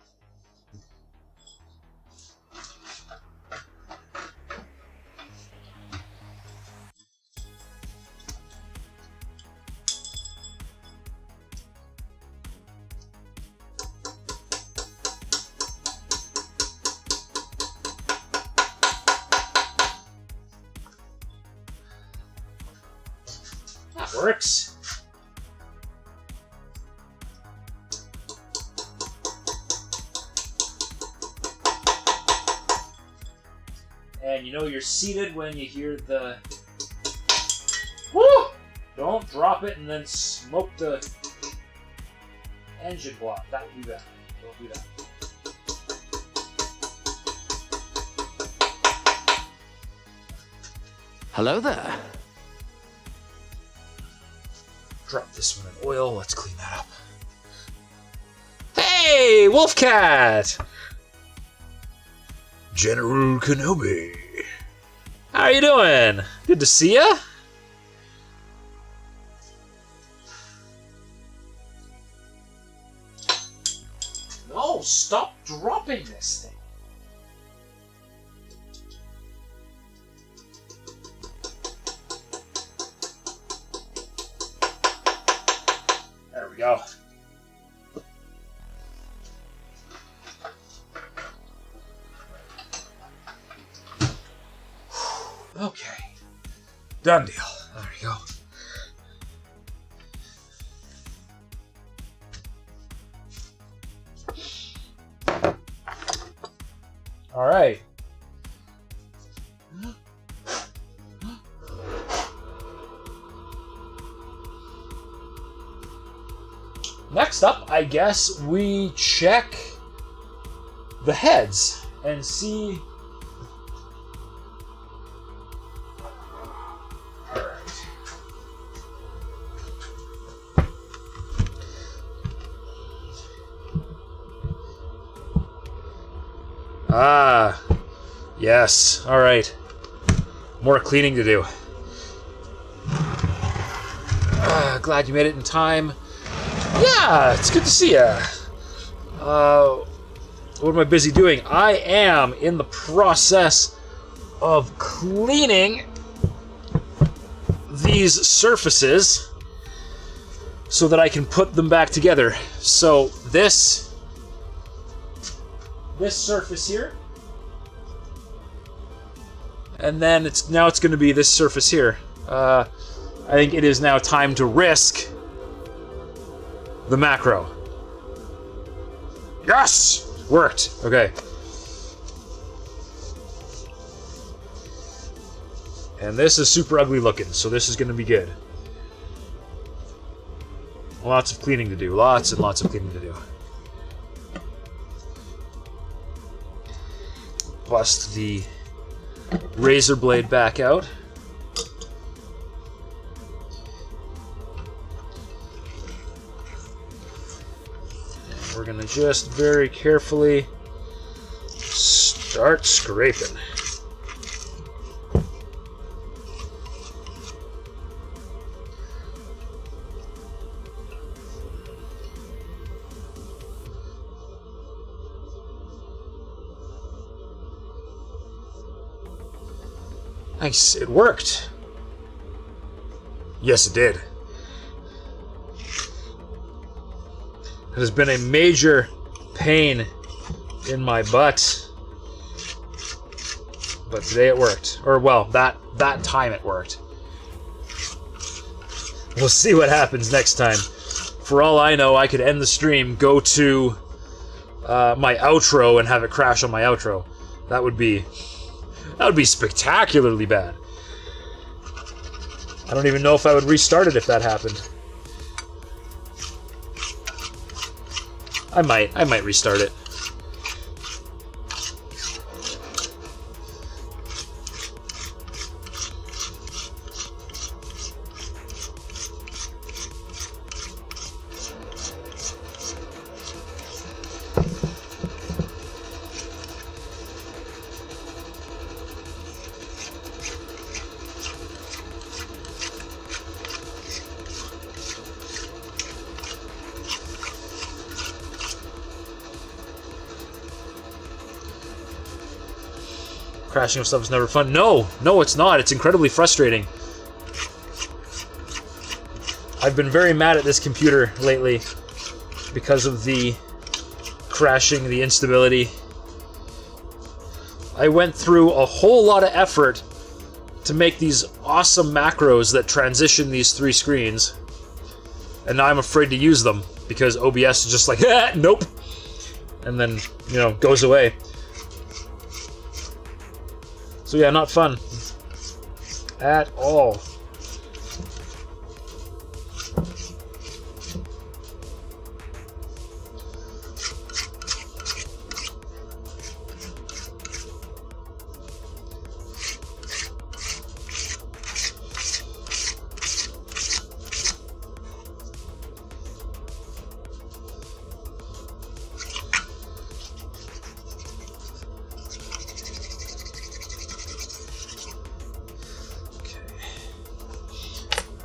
Works. And you know you're seated when you hear the woo! Don't drop it and then smoke the engine block. Don't do that. Don't do that. Hello there. Drop this one in oil. Let's clean that up. Hey, Wolfcat! General Kenobi. How are you doing? Good to see ya. No, stop dropping this thing. There we go. Okay. Done deal. There we go. All right. Next up, I guess we check the heads and see. Ah, yes. All right. More cleaning to do. Glad you made it in time. Yeah, it's good to see ya. What am I busy doing? I am in the process of cleaning these surfaces so that I can put them back together. So this surface here, and then it's going to be this surface here. I think it is now time to risk the macro. Yes! Worked. Okay. And this is super ugly looking, so this is going to be good. Lots of cleaning to do. Lots and lots of cleaning to do. Bust the razor blade back out. And we're going to just very carefully start scraping. Nice, it worked. Yes, it did. It has been a major pain in my butt, but today it worked. Or, well, that time it worked. We'll see what happens next time. For all I know, I could end the stream, go to my outro, and have it crash on my outro. That would be spectacularly bad. I don't even know if I would restart it if that happened. I might restart it. Crashing of stuff is never fun. No, it's not. It's incredibly frustrating. I've been very mad at this computer lately because of the crashing, the instability. I went through a whole lot of effort to make these awesome macros that transition these 3 screens, and now I'm afraid to use them because OBS is just like, nope, and then, you know, goes away. So yeah, not fun at all.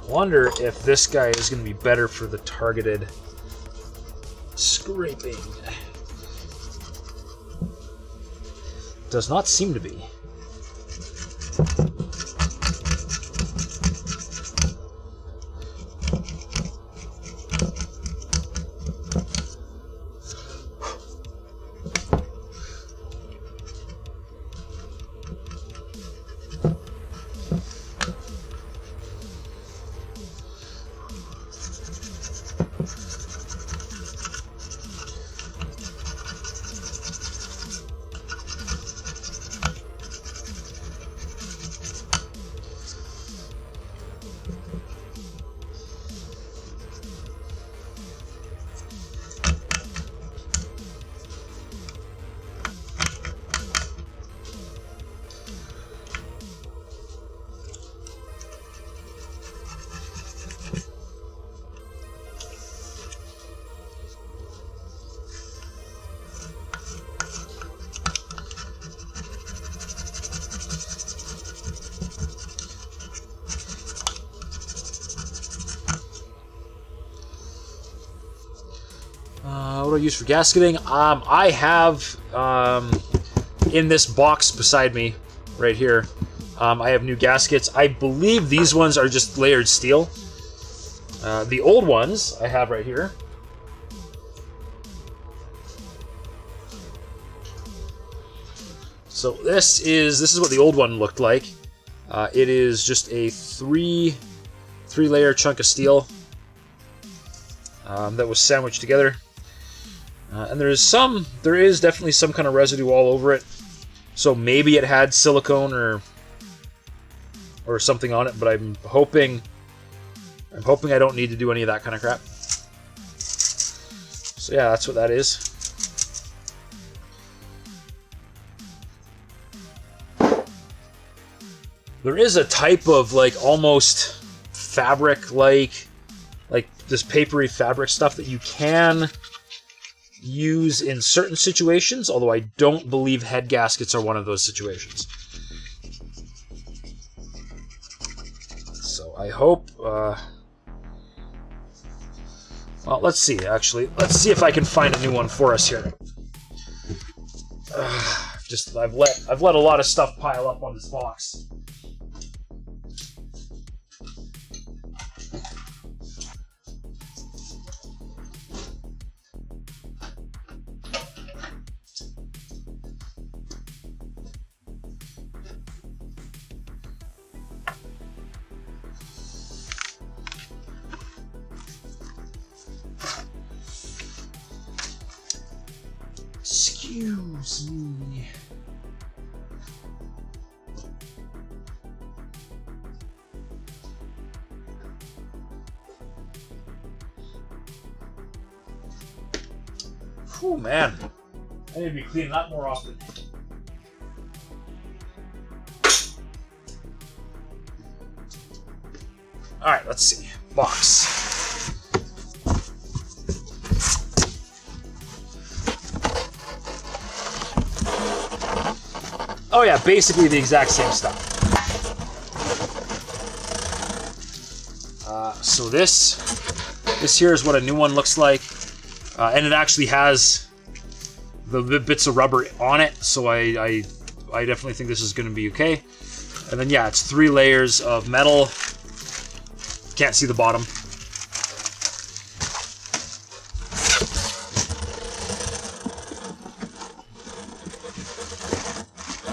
I wonder if this guy is going to be better for the targeted scraping. Does not seem to be. What do I use for gasketing? I have in this box beside me, right here, I have new gaskets. I believe these ones are just layered steel. The old ones I have right here. So this is what the old one looked like. It is just a three-layer chunk of steel that was sandwiched together. And there is definitely some kind of residue all over it. So maybe it had silicone or something on it, but I'm hoping I don't need to do any of that kind of crap. So yeah, that's what that is. There is a type of like almost fabric like this papery fabric stuff that you can use in certain situations, although I don't believe head gaskets are one of those situations. So I hope, well, let's see, actually. Let's see if I can find a new one for us here. I've let a lot of stuff pile up on this box. Excuse me. Oh man, I need to be cleaning that more often. All right, let's see. Box. Oh yeah, basically the exact same stuff. So this here is what a new one looks like. And it actually has the bits of rubber on it, so I definitely think this is going to be okay. And then yeah, it's 3 layers of metal. Can't see the bottom.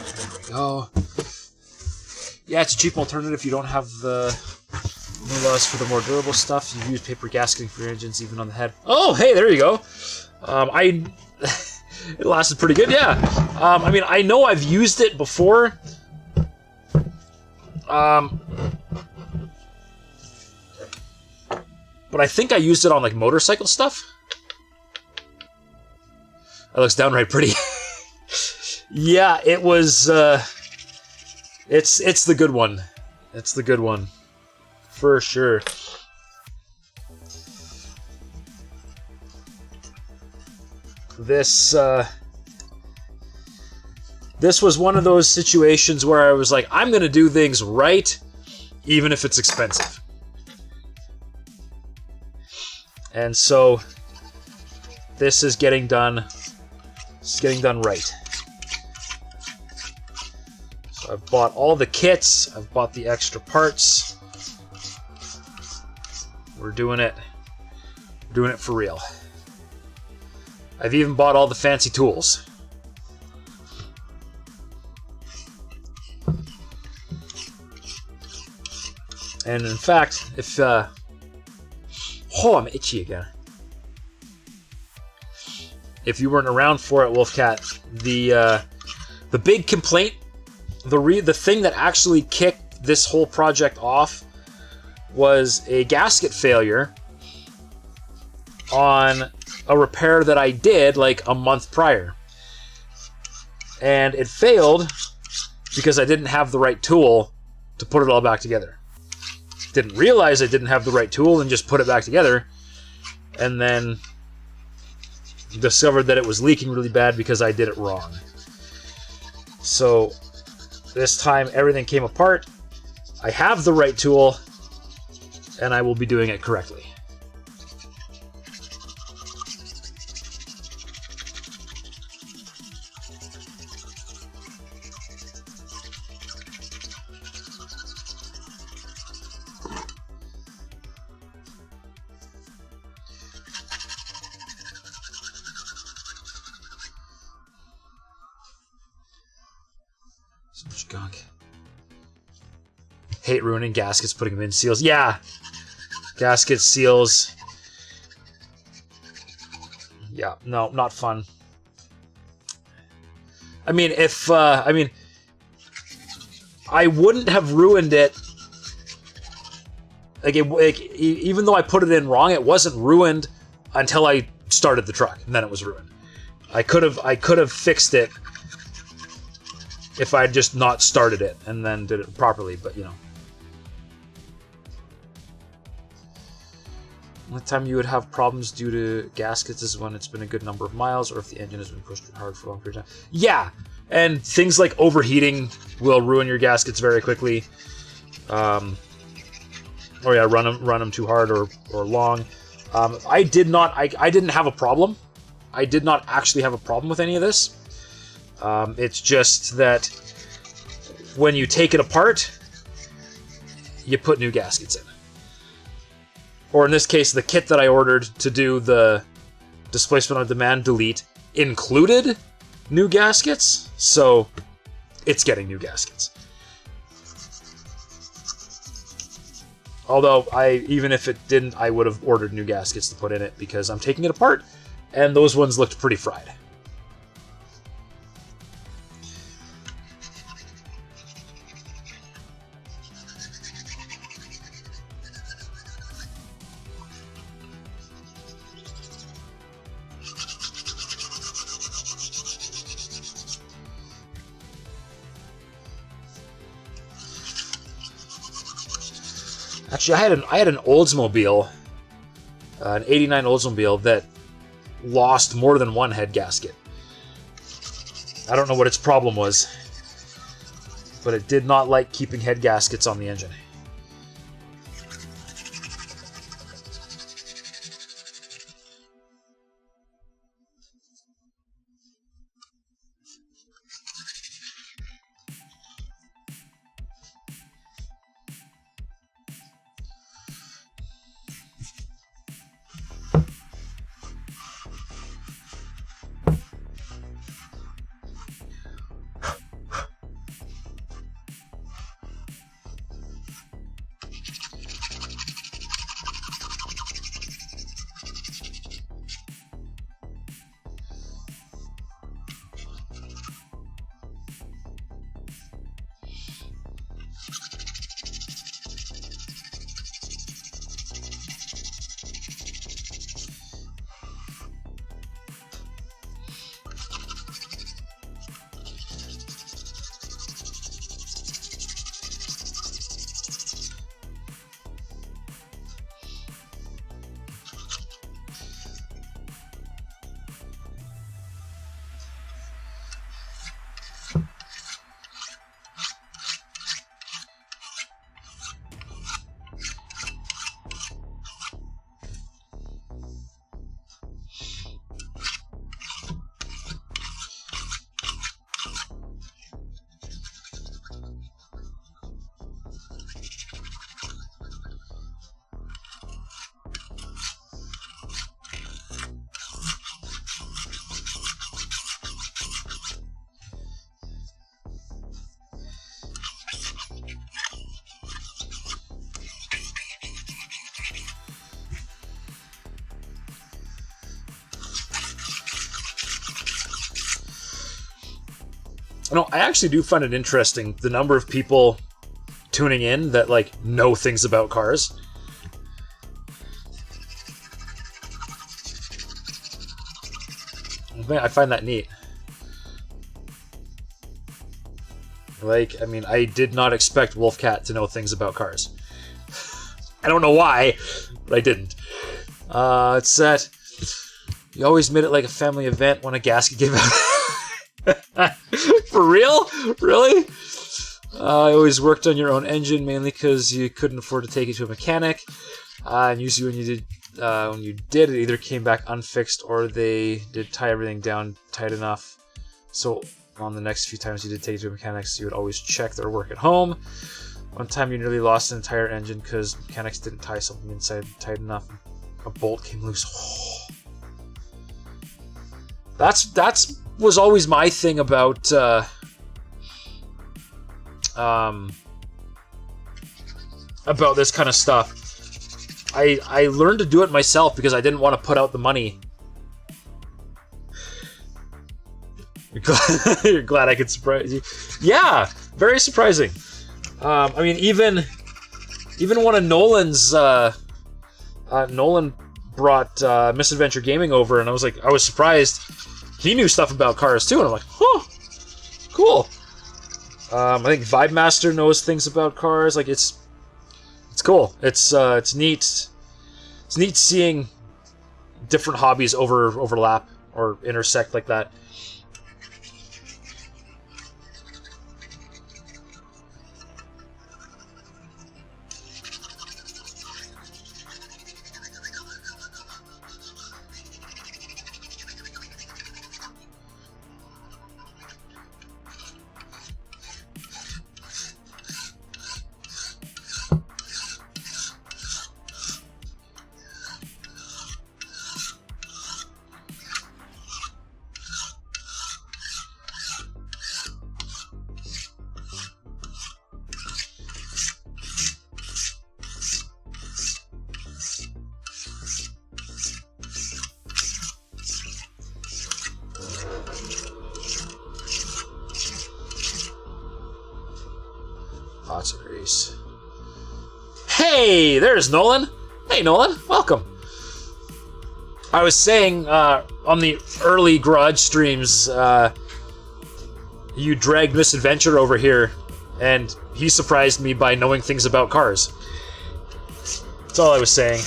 There we go. Yeah, it's a cheap alternative if you don't have the laws for the more durable stuff. You use paper gasketing for your engines, even on the head. Oh, hey, there you go. It lasted pretty good, yeah. I mean, I know I've used it before. But I think I used it on like motorcycle stuff. That looks downright pretty. Yeah, it was. It's the good one. It's the good one. For sure. This was one of those situations where I was like, I'm gonna do things right, even if it's expensive. And so this is getting done. It's getting done right. So I've bought all the kits. I've bought the extra parts. We're doing it. We're doing it for real. I've even bought all the fancy tools. And in fact, if oh, I'm itchy again. If you weren't around for it, Wolfcat, the big complaint, the thing that actually kicked this whole project off was a gasket failure on a repair that I did like a month prior. And it failed because I didn't have the right tool to put it all back together. Didn't realize I didn't have the right tool and just put it back together. And then discovered that it was leaking really bad because I did it wrong. So this time everything came apart. I have the right tool and I will be doing it correctly. So much gunk. Hate ruining gaskets, putting them in seals. Yeah! Gaskets, seals. Yeah, no, not fun. I mean, if, I wouldn't have ruined it. Like, even though I put it in wrong, it wasn't ruined until I started the truck, and then it was ruined. I could have fixed it if I had just not started it and then did it properly, but you know. The time you would have problems due to gaskets is when it's been a good number of miles or if the engine has been pushed hard for a long period of time. Yeah, and things like overheating will ruin your gaskets very quickly. Or yeah, run them too hard or long. I didn't have a problem. I did not actually have a problem with any of this. It's just that when you take it apart, you put new gaskets in. Or in this case, the kit that I ordered to do the displacement on demand delete included new gaskets, so it's getting new gaskets. Although, even if it didn't, I would have ordered new gaskets to put in it because I'm taking it apart, and those ones looked pretty fried. Actually, I had an Oldsmobile, an '89 Oldsmobile that lost more than one head gasket. I don't know what its problem was, but it did not like keeping head gaskets on the engine. You know, I actually do find it interesting, the number of people tuning in that, like, know things about cars. I find that neat. Like, I mean, I did not expect Wolfcat to know things about cars. I don't know why, but I didn't. It's that you always made it like a family event when a gasket gave out. For real? Really? I always worked on your own engine, mainly because you couldn't afford to take it to a mechanic. And usually when you did, it either came back unfixed or they did tie everything down tight enough. So on the next few times you did take it to a mechanic, you would always check their work at home. One time you nearly lost an entire engine because mechanics didn't tie something inside tight enough. A bolt came loose. Oh. That's was always my thing about this kind of stuff. I learned to do it myself because I didn't want to put out the money. You're glad I could surprise you. Yeah, very surprising. I mean, even one of Nolan's Nolan brought Misadventure Gaming over, and I was surprised he knew stuff about cars too, and I'm like, huh, cool. I think Vibe Master knows things about cars. Like, it's cool. It's neat. It's neat seeing different hobbies overlap or intersect like that. Lots of grease. Hey, there's Nolan. Hey, Nolan, welcome. I was saying on the early Garage streams, you dragged Misadventure over here, and he surprised me by knowing things about cars. That's all I was saying.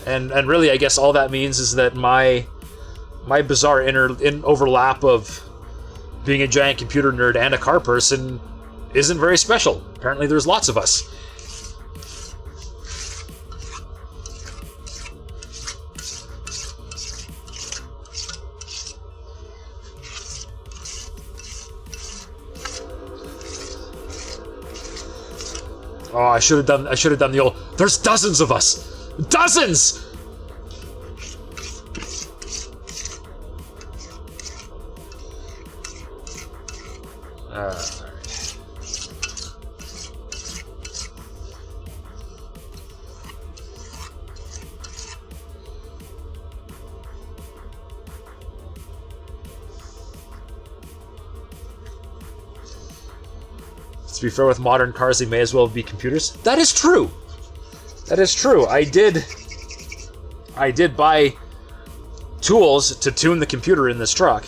And really, I guess all that means is that my bizarre overlap of being a giant computer nerd and a car person isn't very special. Apparently there's lots of us. Oh, I should have done the old. There's dozens of us. Dozens. To be fair, with modern cars, they may as well be computers. That is true. That is true. I did buy tools to tune the computer in this truck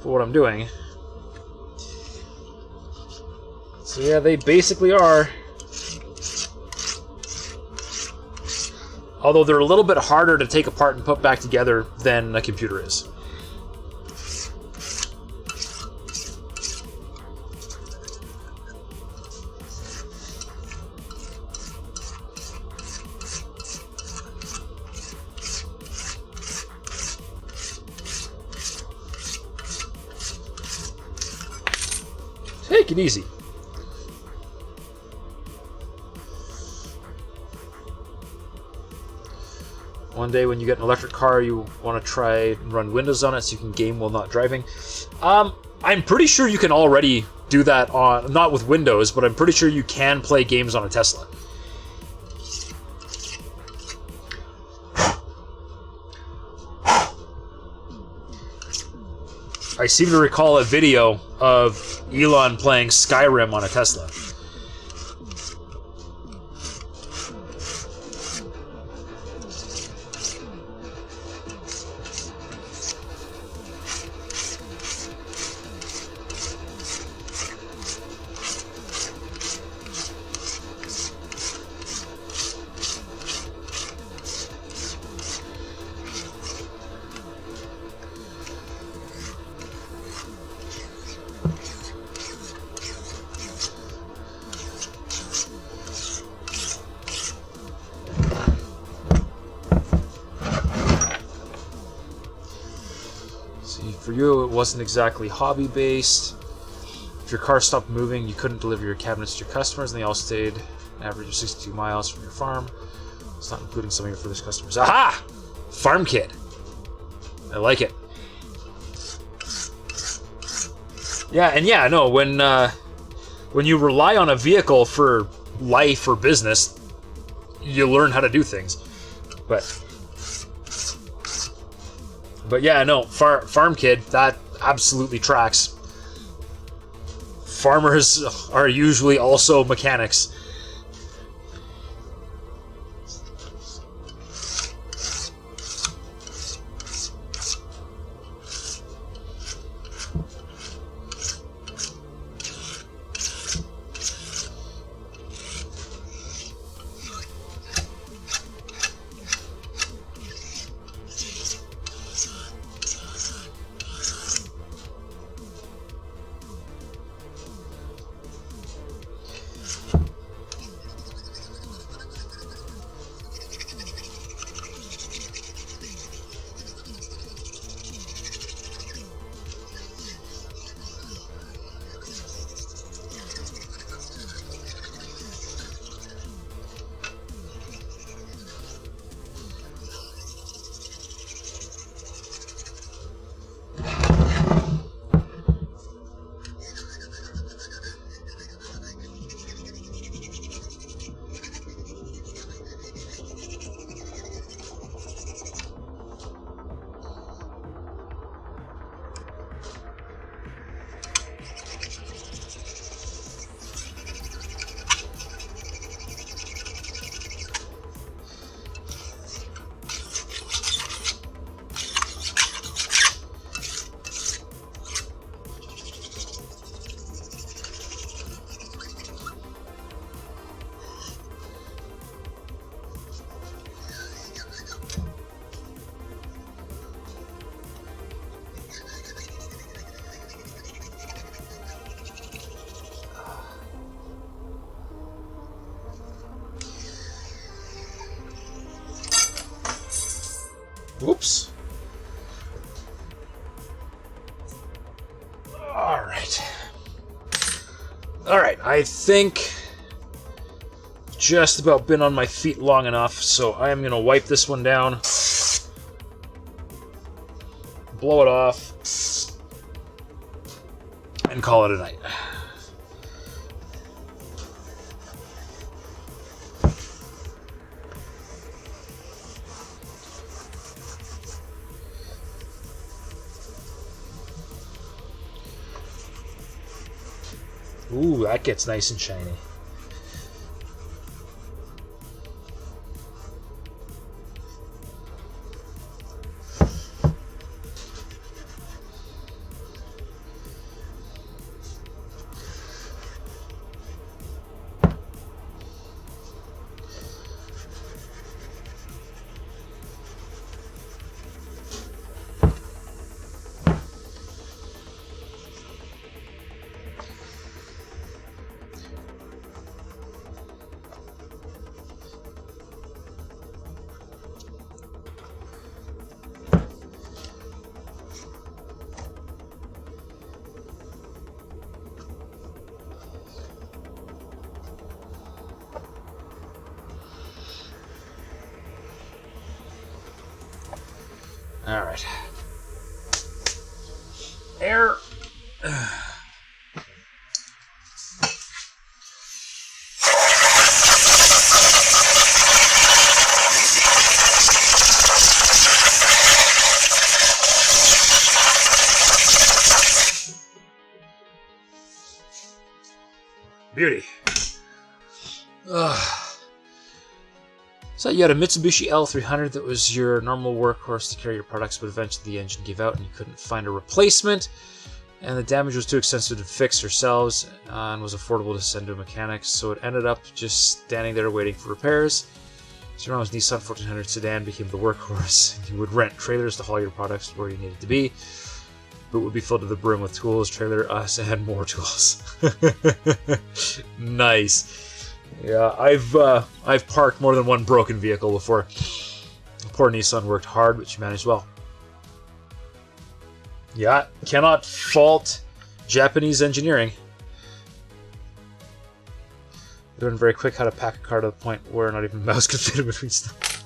for what I'm doing. So yeah, they basically are. Although they're a little bit harder to take apart and put back together than a computer is. Take it easy. One day when you get an electric car, you want to try and run Windows on it so you can game while not driving. I'm pretty sure you can already do that on, not with Windows, but I'm pretty sure you can play games on a Tesla. I seem to recall a video of Elon playing Skyrim on a Tesla. For you, it wasn't exactly hobby-based. If your car stopped moving, you couldn't deliver your cabinets to your customers, and they all stayed an average of 62 miles from your farm. It's not including some of your furthest customers. Aha! Farm kid. I like it. Yeah, and yeah, no, when you rely on a vehicle for life or business, you learn how to do things. But yeah, no, farm kid, that absolutely tracks. Farmers are usually also mechanics. Whoops. Alright. Alright, I think just about been on my feet long enough, so I am going to wipe this one down, blow it off, and call it a night. Ooh, that gets nice and shiny. All right. Air. Beauty. So you had a Mitsubishi L300 that was your normal workhorse to carry your products, but eventually the engine gave out and you couldn't find a replacement, and the damage was too expensive to fix yourselves and was affordable to send to a mechanic, so it ended up just standing there waiting for repairs. So your mom's Nissan 1400 sedan became the workhorse. You would rent trailers to haul your products where you needed to be. Boot would be filled to the brim with tools, trailer, us, and more tools. Nice. Yeah, I've parked more than one broken vehicle before. Poor Nissan worked hard, but she managed well. Yeah, cannot fault Japanese engineering. Learned very quick how to pack a car to the point where not even a mouse could fit in between stuff.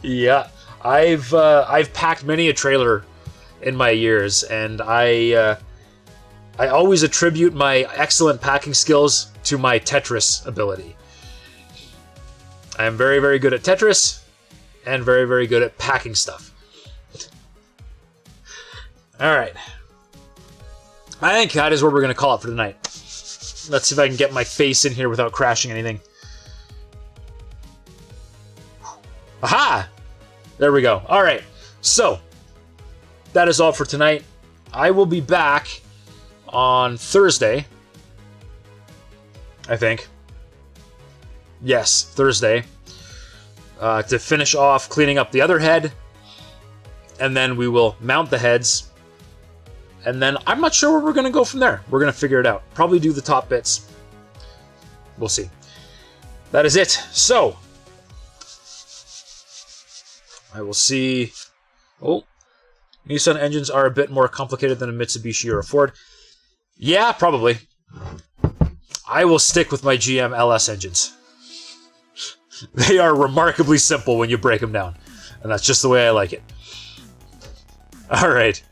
Yeah, I've packed many a trailer in my years, and I always attribute my excellent packing skills to my Tetris ability. I am very, very good at Tetris, and very, very good at packing stuff. Alright. I think that is where we're going to call it for tonight. Let's see if I can get my face in here without crashing anything. Aha! There we go. Alright, so that is all for tonight. I will be back on Thursday, I think. Yes, Thursday. To finish off cleaning up the other head. And then we will mount the heads. And then I'm not sure where we're going to go from there. We're going to figure it out. Probably do the top bits. We'll see. That is it. So, I will see... Oh, Nissan engines are a bit more complicated than a Mitsubishi or a Ford. Yeah, probably. I will stick with my GM LS engines. They are remarkably simple when you break them down. And that's just the way I like it. Alright.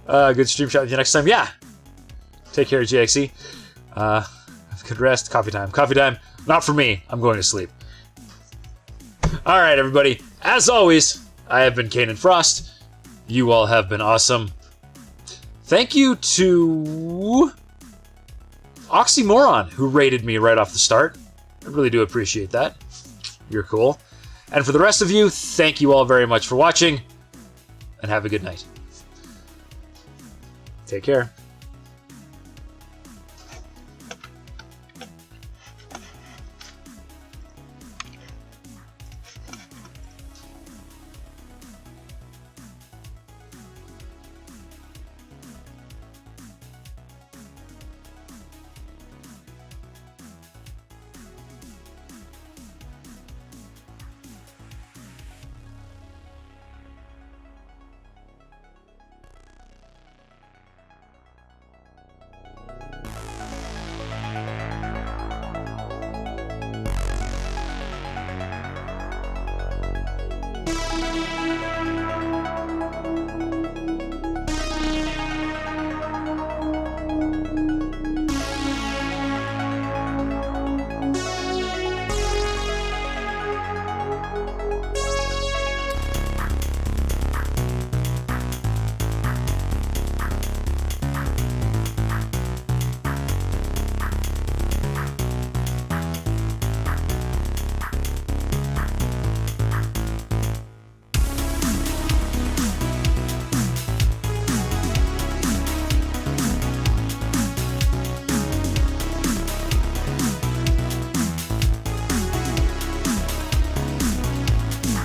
Good stream chat with you next time. Yeah! Take care, GXE. Have a good rest. Coffee time. Coffee time. Not for me. I'm going to sleep. Alright, everybody. As always, I have been Kanan Frost. You all have been awesome. Thank you to Oxymoron, who rated me right off the start. I really do appreciate that. You're cool. And for the rest of you, thank you all very much for watching, and have a good night. Take care.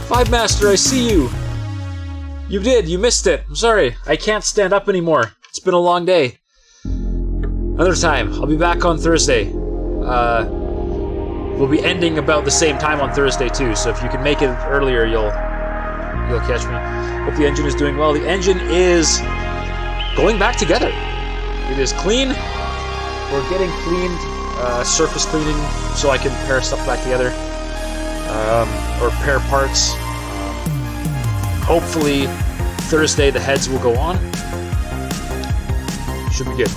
Five Master, I see you. You did. You missed it. I'm sorry. I can't stand up anymore. It's been a long day. Another time. I'll be back on Thursday. We'll be ending about the same time on Thursday too. So if you can make it earlier, you'll catch me. Hope the engine is doing well. The engine is going back together. It is clean. We're getting cleaned. Surface cleaning, so I can pair stuff back together. Or pair parts. Hopefully Thursday the heads will go on. Should be good.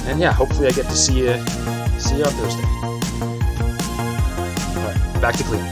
And yeah, hopefully I get to see you on Thursday. Alright, back to cleaning.